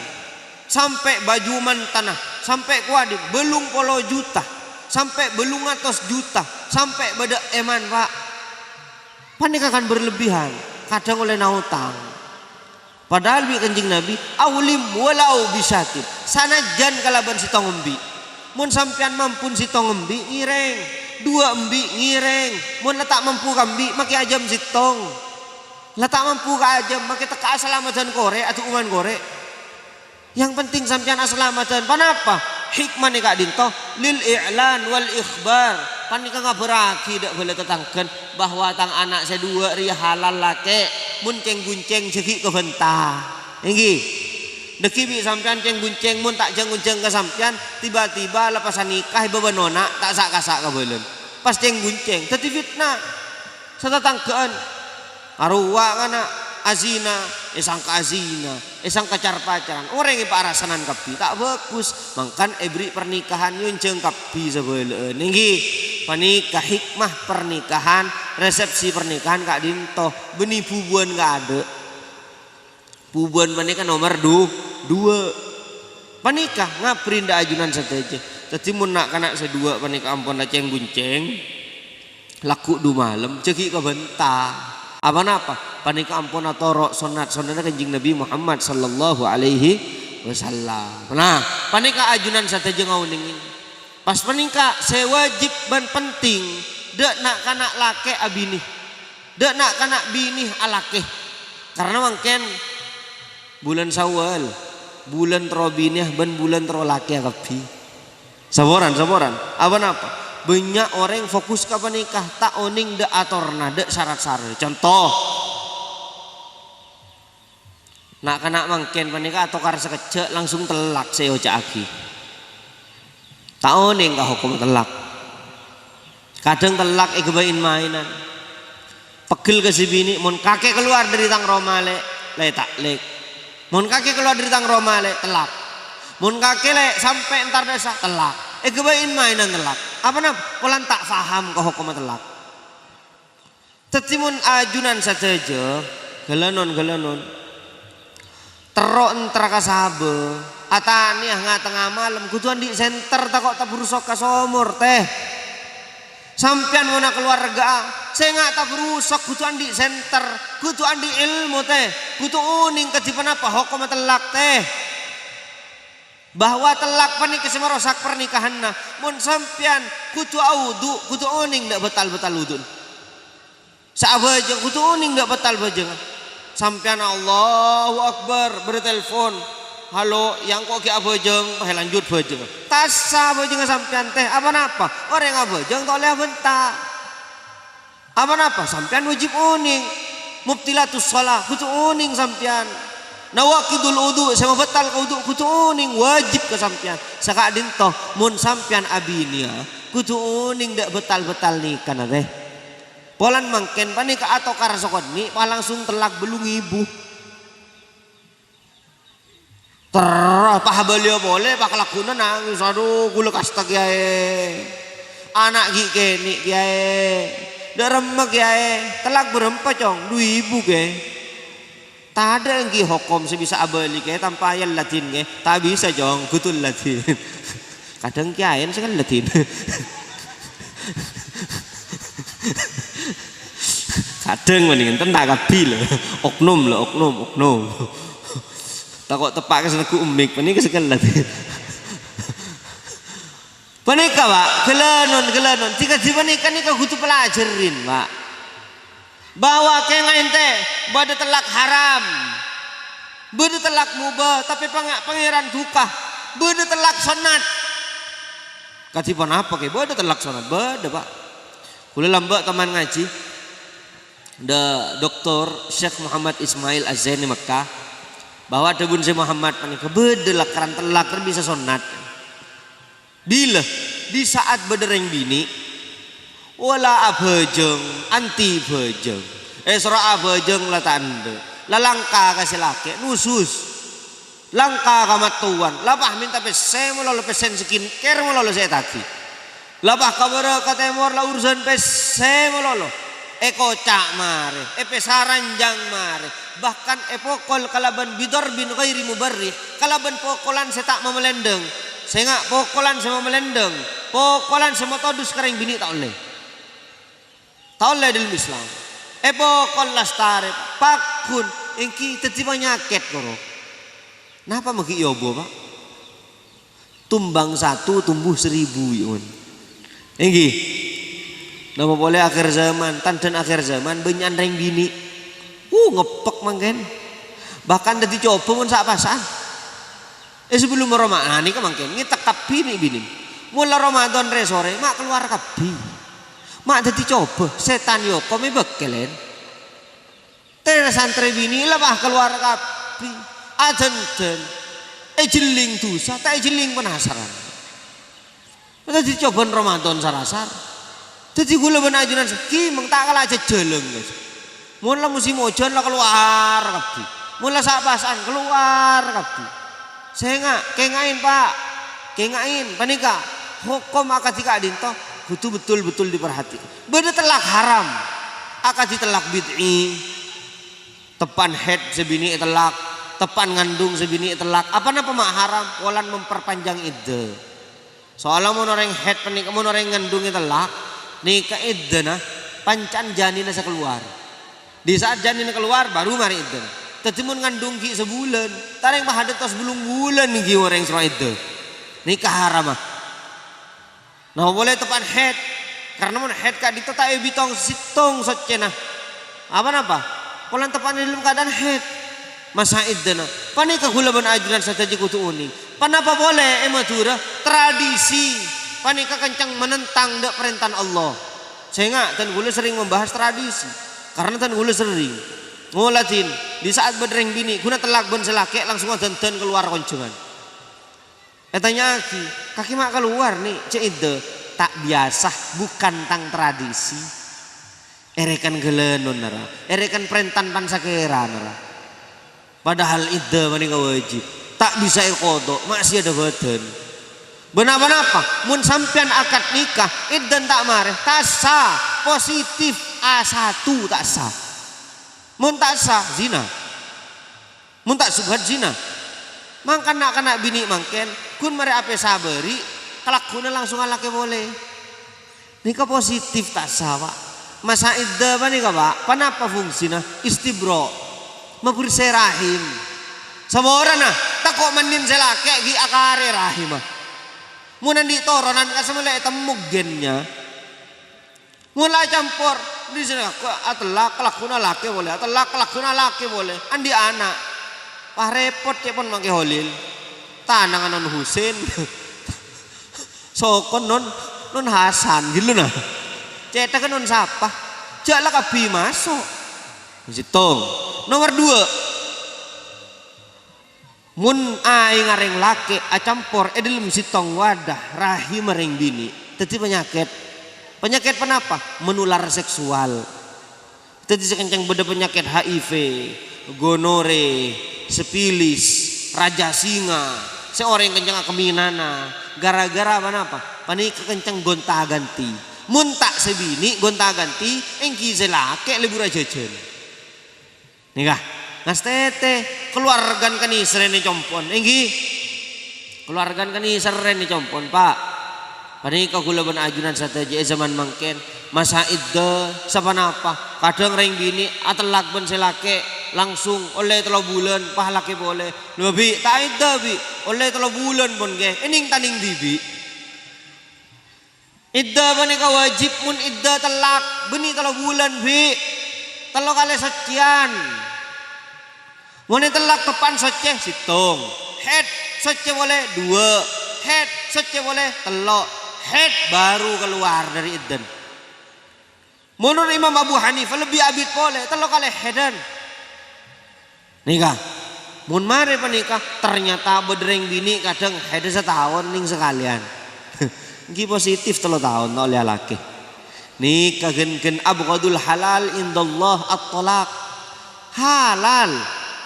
sampai baju mantanah sampai kuadin belum 10 juta sampai belum 100 juta sampai beda eman Pak panik akan berlebihan kadang oleh nautang padahal bi kanjing Nabi aulim walau bisatin sanajan kalaban si tongombi mun sampean mampun si tongombi ngireng 2 embi ngireng mun tak mampu kambi maki ajam si tong tak mampu ka ajam maki teka asalamatan kore atau uman kore yang penting sampean asalamatan panapa hikmah nih kak dinto lil i'lan wal ikhbar panika ngabaraki dak boleh tetangken bahwa tang anak saya 2 ri halal lake mun ceng gunceng segi ke bentah nggih deki bi sampean ceng gunceng mun tak ceng gunceng ke sampean tiba-tiba lepasan nikah bebenona tak sak-kasak ka beuleun pas ceng gunceng teti fitnah satatangkeun arua kana azina sangka azina sangka pacaran orang yang parasanan kapi tak bagus mangkan ebri pernikahan yun jeung kapi sabeuleun nggih panikah hikmah pernikahan resepsi pernikahan kak dinto benih pubuan gak ada pubuan panikah nomor 2 panikah ngaprinda ajunan sateje tadi mun nak kana sedua panikah ampun ceng gunceng laku 2 malam ceki ka bentah apa panika ampun atoro sunat kanjing Nabi Muhammad sallallahu alaihi wasallam nah panika ajunan sateje ngauningin pas panika sewajib ban penting dek nak kana lake abini dek nak kana bini alake karena mangken bulan Syawal bulan robinih ban bulan lake kapi saboran apa banyak orang fokus ke nikah tak oning de atorna de syarat-syarat contoh nak kena mangken panikah atau kar sekecek langsung telak saya aki tak oning ka hukum telak kadang telak kebain mainan pegel ke si bini mun kakek keluar dari tang romale le taklek mun kakek keluar dari tang romale telak mun kakek le sampai entar desa telak kebain mainan telak apa nam polan tak faham ke hukum telak tetimun ajunan saja gelanon terok entraka sabe atani tengah malam kutuan di center tak kok tak berusok ka somor teh sampean mana keluarga saya nggak tak berusok kutuan di center kutuan di ilmu teh kutu uning ketipan apa hukum telak teh bahwa telak panik kesemerosak pernikahan nah mun sampean kutu audu kutu uning ndak betal udun saabajeng kutu uning ndak betal bajeng sampean Allahu Akbar bertelepon halo yang kok ki abajeng lanjut bajeng tasa bajeng sampean teh apa orang abajeng toleh bentar apa sampean wajib uning mubtilatus shalah kudu uning sampean. Nawaqidul wudu sama batal ka wudu kudu uning wajib ke sampean. Saka dintoh mun sampean abinia kudu uning dak betal-betal nikah teh. Polan mangken panika atau karasokon ni langsung telak belum ibu. Pahabalio boleh pak lakuna nangis aduh kula kasta kiai. Anak gi keni kiai. Daremek kiai, telak berempat cong 2000 kiai. Tak ada yang hukum sebisa abali kiai tanpa ayat Latin kiai. Tak bisa cong, kutul Latin. Kadang kiai kan Latin. Kadang mendingan tentang kabil oknum lah oknum. Takut tepak ke sana ku umik, panik kesekelat. Panika pak, kelenon. Tiba-tiba nikah kutu pelajarin pak. Bahwa kengain teh, bade telak haram, bade telak mubah, tapi pangeran duka, bade telak sunat. Katipan apa ke? Bade telak sunat, bade pak. Kula lambak teman ngaji, Dr. Syekh Muhammad Ismail Az-Zaini Mekah, bahwa ada bun Muhammad panika bade lakaran telak bisa sunat. Bila di saat bedereng bini wala abhejeng anti bejeng sora abhejeng la tanda la langka kasih laki nusus langka kamatuan lapah minta pesen mulolo pesen skincare mulolo saya taki lapah kabara katemor la urusan pesen mulolo kocak mare pesaranjang mare bahkan pokol kalaban bidor bin ghairi mubarrih kalaban pokolan saya tak memelendeng saya nggak pokolan sama melendeng, pokolan sama todus kering bini tak oleh dalam Islam. Pokol lastare pakun, engki tetiba nyaket koro. Napa magi yobo pak? Tumbang 1 tumbuh 1000 yun. Engki, nama boleh akhir zaman, tanten akhir zaman benyan reng bini, ngepek mangken. Bahkan dadi coba mun sak pasan. Sebelum Ramadan ini kemangkin ngitek kapi nih bini. Mula Ramadan re sore mak keluar kapi. Mak dadi coba setan yo kome bekelen. Tere santri bini lah bah keluar kapi. Aden jeling dosa tak jeling penasaran. Dadi coba Ramadan sarasar. Dadi gula ben ajunan ki meng tak kalah jejeleng guys. Mula musim hujan lah keluar kapi. Mula sak pasan keluar kapi. Saya nggak kengain pak, kengain panika hukum akad tika dinto betul diperhatikan. Beda telak haram, akad telak bid'i, tepan head sebini telak, tepan ngandung sebini telak. Apa napa mak haram? Walan memperpanjang ide. Soalnya mau orang head panika mau orang ngandung telak, nikah ide nah pancan janinnya keluar. Di saat janinnya keluar baru mari ide. Tetimun ngandung ki sebulan, tareng mahadet tos belum bulan nih ki orang surah itu. Nikah haram ah. Nah boleh tepan head, karena mun head kak dito tayo bitong sitong sotcena. Apa? Polan tepan dalam keadaan head. Masa itu na. Panika hulaban ajuran sa taji kutu uning. Panapa boleh ematura tradisi. Panika kencang menentang dak perintah Allah. Saya nggak dan gula sering membahas tradisi, karena tan gula sering. Ngolatin di saat bedereng bini guna telak ben selake langsung adan keluar konjongan. Tanya kaki mak keluar nih cek ide tak biasa bukan tang tradisi. Erekan gelenon nara, erekan perentan pansakera nara. Padahal ide manika wajib tak bisa kodok masih ada badan. Benapa? Mun sampean akad nikah idan tak mareh tak sah positif A1 tak sah. Mun tak sah zina, mun tak subhat zina. Mangkan nak kena bini mangken, kun mari ape saberi, kelakuna langsung alake boleh. Nikah positif tak sah pak. Masa iddah apa nih pak? Kenapa fungsinya? Istibro, membersih rahim. Sama orang nah, tak kok manin selake gi akare rahim. Munan di toronan kasemele temu gennya. Mulai campur di sini atelak kelakuna laki boleh, atelak kelakuna laki boleh. Andi anak, wah repot cepon mangke holil. Tanang non Husin, sokon non Hasan gitu nah. Cetak non siapa? Jalak kabi masuk. Situng. Nomor 2. Mun ai ngareng laki acampur dalam sitong wadah rahim mareng bini. Tadi penyakit. Penyakit kenapa? Menular seksual. Tadi sekencang beda penyakit HIV, gonore, sipilis, raja singa, seorang kencang keminana. Gara-gara apa? Panik kencang gonta ganti. Mun tak sebini gonta ganti, engki selake lebur jajan. Nikah, ngas tete keluargan kani sereni compon, engki keluargan kani sereni compon pak. Panik kau gula ben ajunan sateje zaman mangken masa idda sapanapa kadang reng bini atelak ben selake langsung oleh 3 bulan pahalake boleh lebih tak idda bi oleh 3 bulan pun ge ening taning bibi idda panika wajib mun idda telak beni 3 bulan bi 3 kali sekian mun telak tepan seceh situng head seceh boleh 2 head seceh boleh 3 head baru keluar dari iddan. Menurut Imam Abu Hanifah lebih abid boleh 3 kali headan. Nikah. Mun mare panikah ternyata bedreng bini kadang head setahun ning sekalian. Iki positif 3 tahun oleh laki. Nikah gen abghadul halal indallah at-talaq. Halal.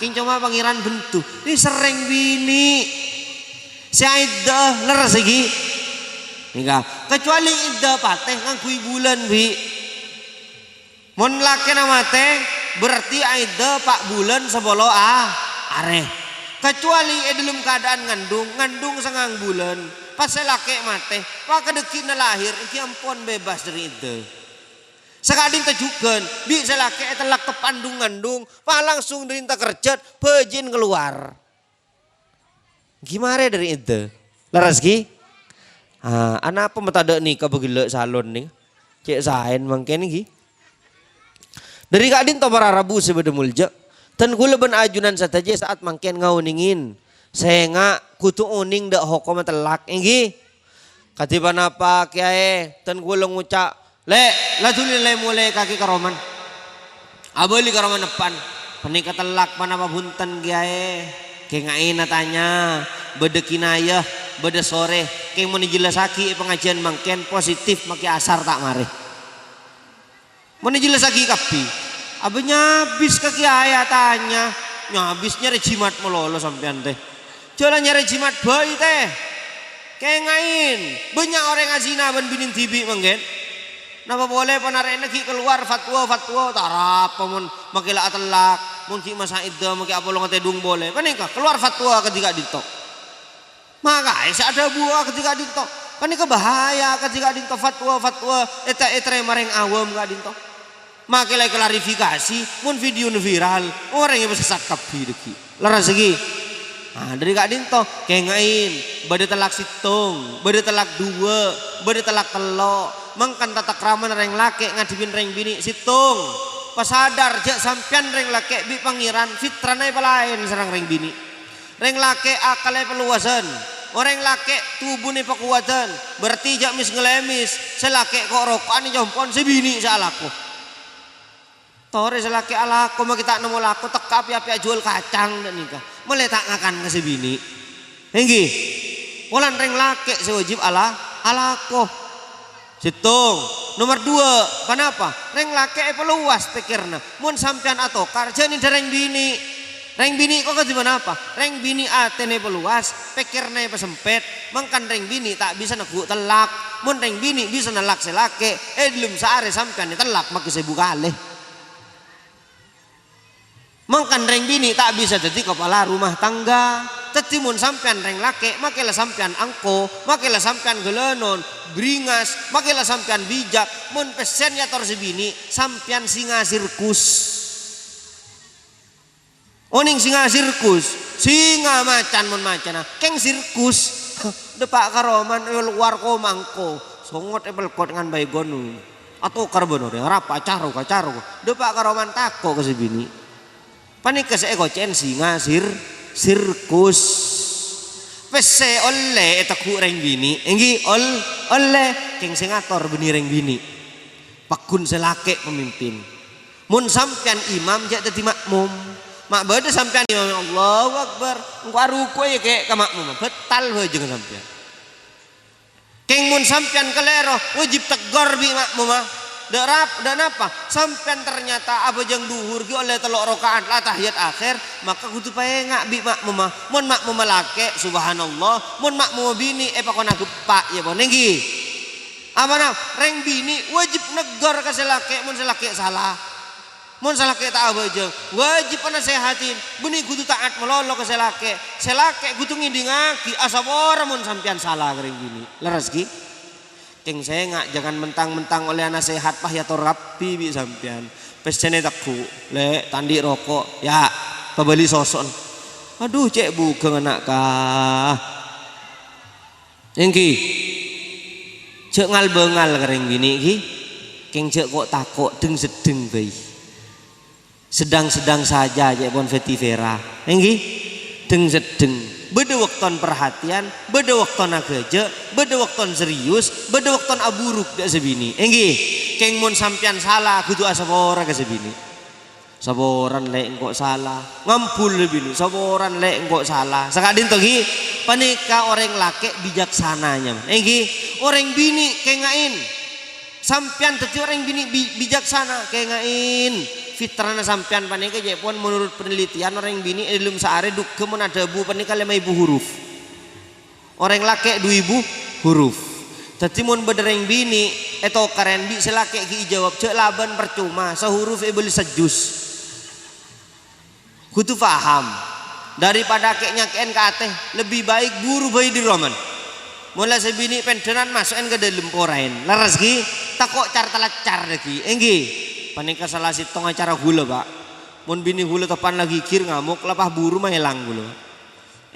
King cuma pangeran bentuk. Ini sereng bini. Si iddah leres iki. Nikah kecuali iddah pateh ngangkui bulan bi mon laki nama teh berarti iddah 4 bulan sebolo are kecuali dalam keadaan ngandung sangang bulan pas laki mate pak kedeki lahir iki ampun bebas dari iddah sekading tejukan bi selaki telak tepandung ngandung pak langsung derintah kerja pejin keluar gimana dari iddah leres ki anak apa mata ada nih kabegila salon nih cek sain mangken nih dari kadin to para rabu sebeda mulja tan kula ben ajunan sataje saat mangken ngauningin senga kutu uning dak hokom telak enggi katiban apa kiai tan kula ngucak le laduli le mulai kaki karoman abeli karoman depan penikah telak panapa bunten kiai kengain tanya beda kinayah beda sore kayak mau dijelasaki pengajian mangken positif maki asar tak mare mau dijelasaki kapi abenya habis kaki ayah tanya nyabisnya rejimat melolo sampean teh jalannya rejimat bayi teh kayak ngain banyak orang ngazina ban binin tibi mangken napa boleh panare neki keluar fatwa tarap mun makila atelak mun ki masa iddah maki apa lo ngatedung boleh panika keluar fatwa ketika ditok maka ada buah ketika dinto kan ini bahaya ketika dinto fatwa etre mareng awam gak dinto makilah klarifikasi mun video viral orang yang bersesat kapi deki leras lagi dari gak dinto kengain bade telak situng bade telak 2 bade telak 3 mangkan tata kraman reng lake ngadipin reng bini situng pas sadar jak sampean reng lake bi pangeran fitranai palain serang reng bini reng lake akalnya peluasan orang lake tubuh nih pekuatan berarti jak mis ngelemis selake kok rokokan nih jompon sebini salaku tore selake alaku mau kita nemu laku tekap ya jual kacang dan nikah mulai tak ngakan ke sebini hinggi polan reng lake sewajib alaku situng nomor 2 kenapa reng lake peluas pikirna mun sampean atau karja nih dereng bini reng bini kok gimana apa? Reng bini atene peluas, pikirnya pesempet, mangkan reng bini tak bisa nagu telak, mun reng bini bisa nelak selake, belum sehari sampean telak maki sebu kali. Mangkan reng bini tak bisa jadi kepala rumah tangga, jadi mun sampean reng lake, makilah sampean angko, makilah sampean gelenon, beringas, makilah sampean bijak, mun pesen ya tor sebini, sampean singa sirkus. Oning singa sirkus, singa macan mon macan, keng sirkus, depak karoman luar ko mangko, songot belkot dengan baygon, atau karbonore, rapa caro, depak karoman tako ke sebini, panik ke seekocen singa sirkus, pese oleh etaku reng bini, enggi oleh keng singator beni reng bini, pakun selake pemimpin. Mun sampean imam jak dadi makmum. Mak bade sampean imam Allahu Akbar. Engko ruku ya kayak ka makmum. Betal wae jeung sampean. Keng mun sampean kelero wajib tegur bi makmum mah. Dan apa? Sampean ternyata abajang duhur ki oleh telok rakaat la tahiyat akhir, maka kudu pae ngak bi makmum mah. Mun makmum lake subhanallah, mun makmum bini pakona gepak ya bon nggih. Amana reng bini wajib negor ka selake mun selake salah. Mun selake tak abajang wajib nasehatin. Beni kudu taat melolo ka selake. Selake kudu ngindingaki asabora mun sampean salah reng bini. Leres ki? Keng saya ngak jangan mentang-mentang oleh anak sehat pah ya rapi bi sampean. Pesene takku le tandi rokok ya pebeli soson. Aduh cek bukan anak kah. Engki cek ngal bengal kering gini ki. Keng cek kok takok deng sedeng bayi. Sedang-sedang saja cek bon vetivera. Engki deng sedeng. Beda wakton perhatian, beda wakton ageje, beda wakton serius, beda wakton aburuk dak sebini. Enggih, keng mun sampean salah kudu asabora ke sebini. Saboran lek engko salah, ngampul bini, saboran lek engko salah. Sakadin to gi, panika orang laki bijaksananya. Enggih, orang bini kengain. Sampean teti orang bini bijaksana kengain. Fitrana sampean panika jepon menurut penelitian orang bini ilum saare duk kemun ada bu panika 5.000 huruf. Orang laki 2.000 huruf. Tadi mun bedereng bini eto karen bi selake ki jawab cek laban percuma sehuruf beli sejus. Kudu paham daripada keknya ken kateh lebih baik buru bayi di roman. Mulai sebini pendenan masukin ke dalam porain. Laras ki takok car talacar lagi. Enggi. Panika salah sitong acara gula pak. Mun bini gula tepan lagi kir ngamuk lapah buru mah hilang gula.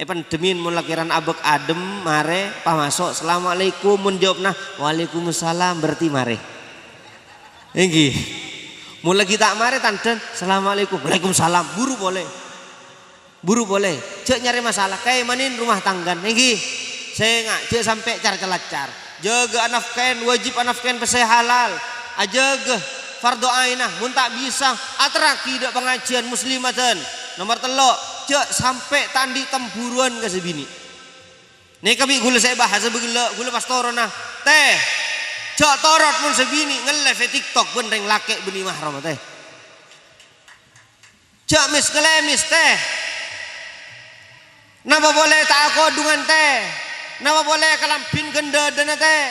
Pendemin mun lakiran abek adem mare pah masuk assalamualaikum mun jawab nah waalaikumsalam berarti mare. Enggi. Mun lagi tak mare tanten assalamualaikum waalaikumsalam buru boleh. Buru boleh. Cek nyari masalah kayak manin rumah tanggan. Enggi. Saya ngak cek sampai car celacar. Jaga anafkain wajib anafkain pesai halal. Ajaga fardu ainah mun tak bisa atraki dak pengajian muslimatan nomor telok cek sampai tandi temburuan ke sebini nih kami gula saya bahas gula pastorona teh cek torot mun sebini ngeleve TikTok benreng laki beni mahram teh cek mis kelemis teh napa boleh tak aku dengan teh napa boleh kalampin genda dana teh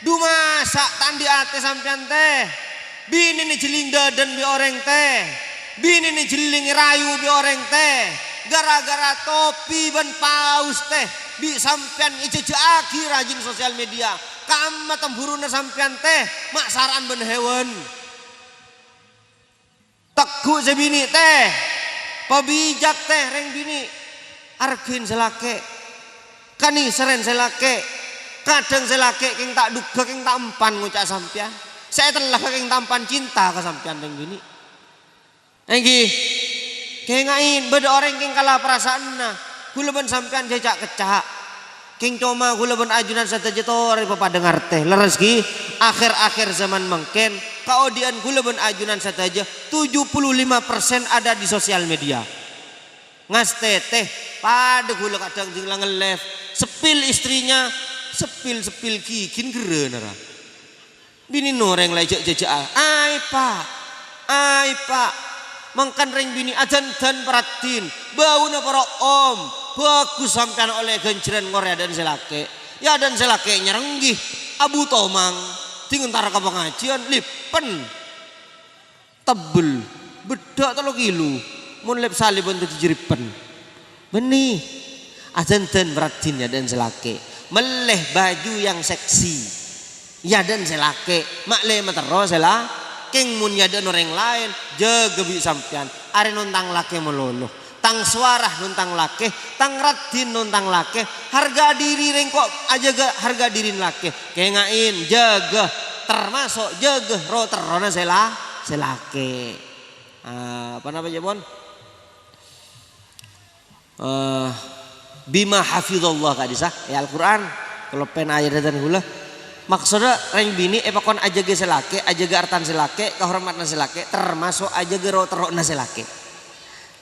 duma sak tandi ate sampean teh bini ni jeling dadan bi orang teh bini ni jeling rayu bi orang teh gara-gara topi ban paus teh bi sampean ijejaki rajin sosial media kama temburuna sampean teh maksaran ben hewan teguh sebini teh pabijak teh reng bini argin selake kani seren selake kadang selake keng tak duga keng tak empan ngucap sampean saya telah keng tampan cinta ke sampean deng gini. Enggi. Kengain beda orang keng kalah perasaanna. Kula ben sampean jejak kecak. Keng coma kula ben ajunan sataja tore papa dengar teh. Leres ki akhir-akhir zaman mengken kaodian kula ben ajunan sataja 75% ada di sosial media. Ngas teteh pada kula kadang jenglang nge-live sepil istrinya sepil kikin gereunara. Bini noreng lejak jejak ai pak mangkan reng bini ajan dan peratin bauna para om bagus sampean oleh genjren Korea dan selake ya dan selake nyerenggih abu tomang tingentara ke pengajian lipen tebel bedak 3 kilo mun lep salib untuk dijeripen benih ajan dan peratin ya dan selake meleh baju yang seksi ya dan selake makle matero sela keng mun ya dan orang lain jaga bi sampean are nontang lake melolo tang suara nontang lake tang radin nontang lake harga diri reng kok aja harga diri lake kengain jaga termasuk jaga ro terona selake apa namanya bon bima hafizallah kadisah ya Al-Qur'an kalau pen ayat dan hula Maksudnya reng bini pakon aja ge selake, aja ge artan selake, kehormatan selake, termasuk aja ge roterokna selake.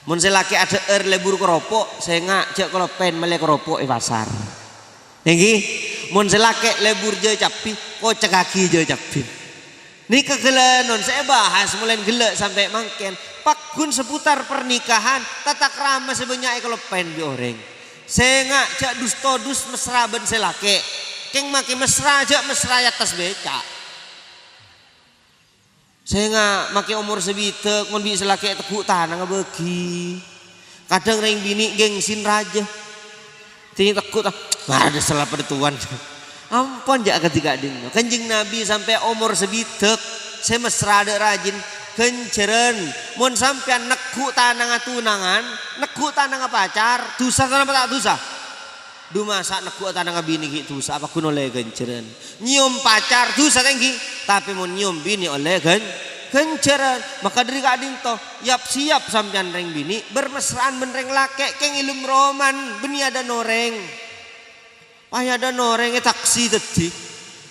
Mun selake ada lebur keropok, saya ngajak kalau pen mele keropok pasar. Nggih, mun selake lebur je capi, kocak kaki je capi. Nih kegelanon saya bahas mulai gelek sampai mangken. Pakun seputar pernikahan, tata krama sebanyak kalau pen bi oreng. Saya ngajak dus mesra ben selake. Keng maki mesra aja mesra atas beca. Saya nggak maki umur sebitek, mon bisa laki tekuk tanah nggak bagi. Kadang ring bini gengsin raja. Tini tekuk tak, ada salah pertuan. Ampun jak ketika ding. Kanjeng Nabi sampai umur sebitek, saya mesra ada rajin. Kenceren, mon sampean nekuk tanah ngatunangan, nekuk tanah pacar, dosa tanah apa tak dosa? Duma saat nak kuat tanah bini gitu, apa kuno oleh genceran. Nyium pacar tu satenggi, tapi mau nyium bini oleh genceran. Maka dari kadin toh, yap siap sampean reng bini bermesraan menreng lake, keng ilum roman, beni ada noreng, payah ada noreng taksi detik,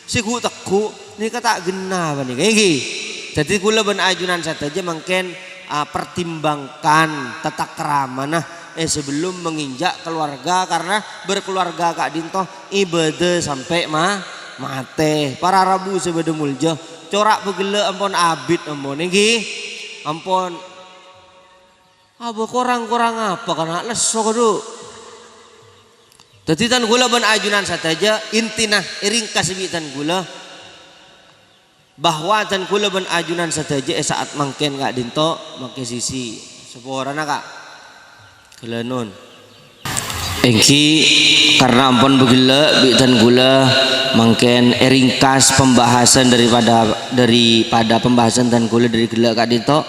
siku teku, ni kata genah bani, kenggi. Jadi kula ben ajunan saja mungkin pertimbangkan tata krama nah. Sebelum menginjak keluarga karena berkeluarga Kak Dinto ibadah sampai mate para rabu sebeda mulja corak begele ampun abid ampun niki ampun apa kurang apa karena leso kudu dadi tan gula ben ajunan saja intina iring kasibitan gula bahwa tan gula ben ajunan saja saat mangken Kak Dinto make sisi seporana Kak gelanon engki karena ampun begila bitan gula mangken ringkas pembahasan daripada pembahasan dan gula dari gila Kak Dito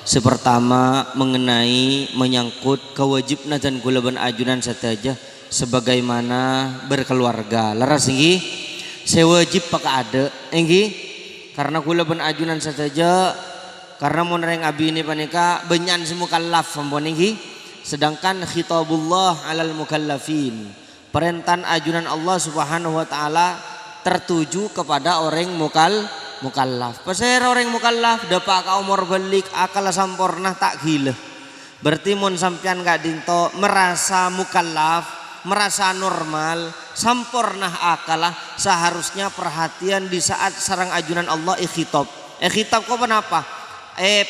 sepertama mengenai menyangkut kewajiban dan gula ben ajunan saja sebagaimana berkeluarga laras engki saya wajib pakai ada engki karena gula ben ajunan saja karena mun reng abi ini panika benyan semukallaf ampun engki sedangkan khitabullah alal mukallafin perintah ajunan Allah subhanahu wa ta'ala tertuju kepada orang mukallaf pasir orang mukallaf dapat ka umur balik akal sampurna tak gila berarti mun sampean Kak Dinto merasa mukallaf merasa normal sampurna akalah seharusnya perhatian di saat sarang ajunan Allah khitab khitab kok kenapa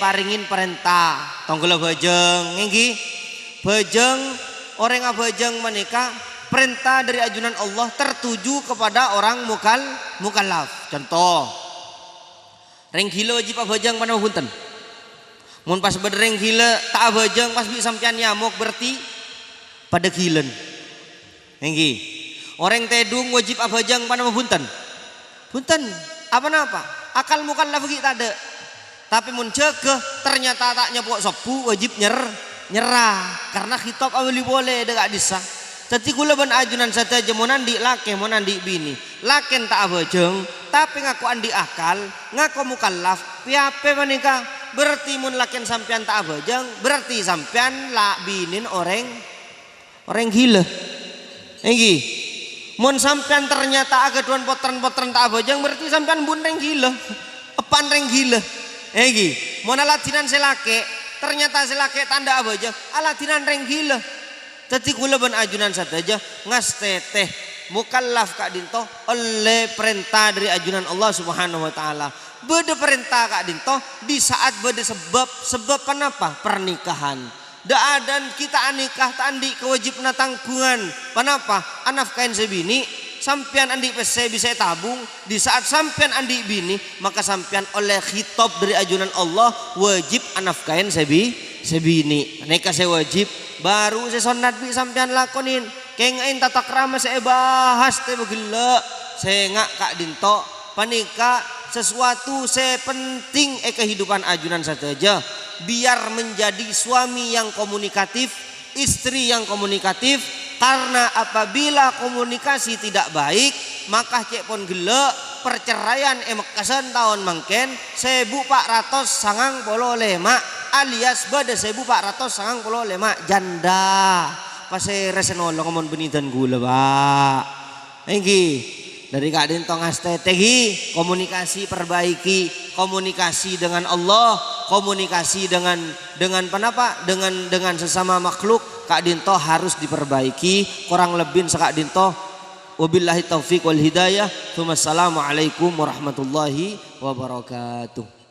paringin perintah tonggela bajeng nggih bajeng orang abajeng menikah perintah dari ajunan Allah tertuju kepada orang mukallaf. Contoh reng gila wajib abajeng pada punten. Mun pas bereng gila tak abajeng pas bisa sampean nyamuk berarti pada gilen. Enggi. Orang tedung wajib abajeng pada punten. Punten apa-apa akal mukallaf kita ada. Tapi mun cegah ternyata tak nyepok sepu wajib nyerah karena khitab awali boleh dekat disa tapi kula ben ajunan saja mau nandi lake mau nandi bini laken tak abajeng tapi ngaku andi akal ngaku mukallaf piape menikah berarti mun laken sampean tak abajeng berarti sampean la binin orang gila enggi mun sampean ternyata agak tuan potren tak abajeng berarti sampean bun reng gila epan reng gila enggi mun alatinan selake ternyata selake tanda abaja alatinan reng gila jadi kula ben ajunan saja ngas teteh mukallaf Kak Dinto oleh perintah dari ajunan Allah subhanahu wa ta'ala beda perintah Kak Dinto di saat beda sebab kenapa pernikahan dan kita nikah tak andi kewajiban tanggungan kenapa anak kain sebini sampean andi pese bisa tabung di saat sampean andi bini maka sampean oleh khitab dari ajunan Allah wajib anafkain sebini nikah saya wajib baru saya sunat bi sampean lakonin kengain tata krama saya bahas teh begila saya ngak Kak Dinto panika sesuatu saya penting kehidupan ajunan saja biar menjadi suami yang komunikatif istri yang komunikatif karena apabila komunikasi tidak baik maka cek pon gelek perceraian emekasan tahun mangken 1495 alias bada 1495 janda pas resen nolong ngomong benitan gula pak enggi dari Kak Dinto strategi komunikasi, perbaiki komunikasi dengan Allah, komunikasi dengan penapa dengan sesama makhluk. Kak Dinto harus diperbaiki, kurang lebih Kak Dinto. Wabillahi taufiq wal hidayah. Wassalamualaikum warahmatullahi wabarakatuh.